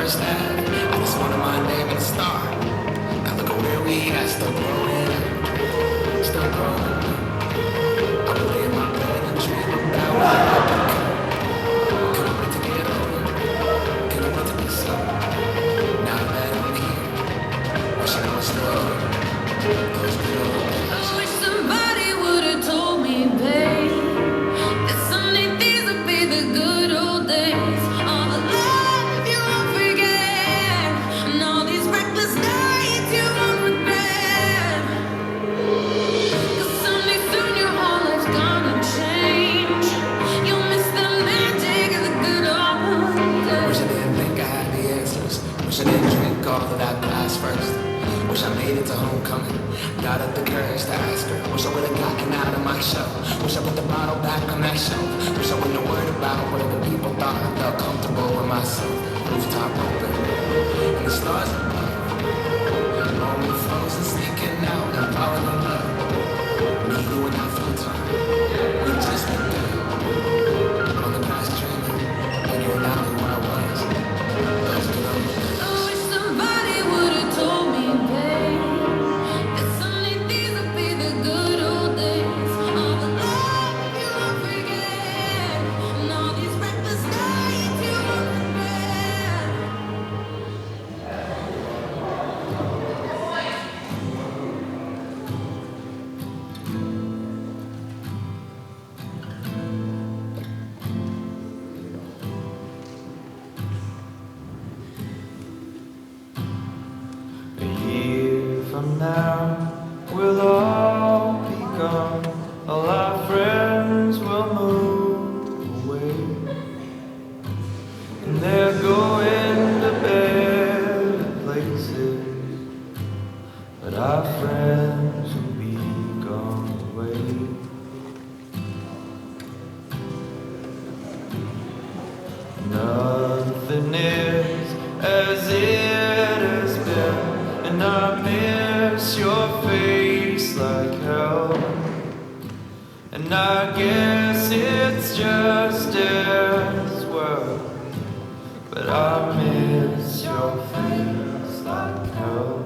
first half. I just wanted my name and a star. Now look at where we at, still growing up, still growing up. I would lay in my bed and dream about what I become. Couldn't wait to get older, couldn't wait to be sober. Now that I'm here, wishing I was still here. Those good old days. I wish somebody would've told me, babe, that someday these would be the good old days. All the love you won't forget, and all these reckless nights you won't regret. 'Cause someday soon your whole life's gonna change. You'll miss the magic of the good old days. Wish I didn't think I had the answers. Wish I didn't drink all of that glass first. Wish I made it to homecoming. Got up the courage to ask her. Wish I would've gotten out of my shell. Wish I put the bottle back on that shelf. Wish I wouldn't have worried about what other people thought. I felt comfortable with myself. Rooftop open, and the stars above. Lonely frozen, sneaking out and falling in love. Me, you, and that full time. We just been good. On the grass dreaming, figuring out who I was. Those good old days. I wish somebody would've told me, babe, that someday these would be the good old days. All the love you won't forget, and all these reckless nights you won't regret. A year from now, we'll all be gone. All our friends will move away, and they're going to better places. But our friends will be gone away. Nothing is as it has been, and I miss your face like hell. And I guess it's just as well, but I miss your face like hell.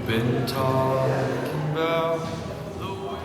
Been talking about the way.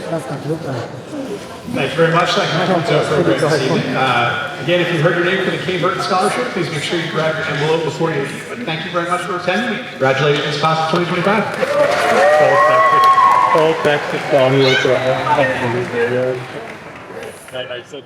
That's not good. Thank you very much. That concludes our program this evening. Again, if you heard your name for the K. Burton Scholarship, please make sure you grab your envelope before you leave. But thank you very much for attending. Congratulations, class of 2025. All back to Daniel. I said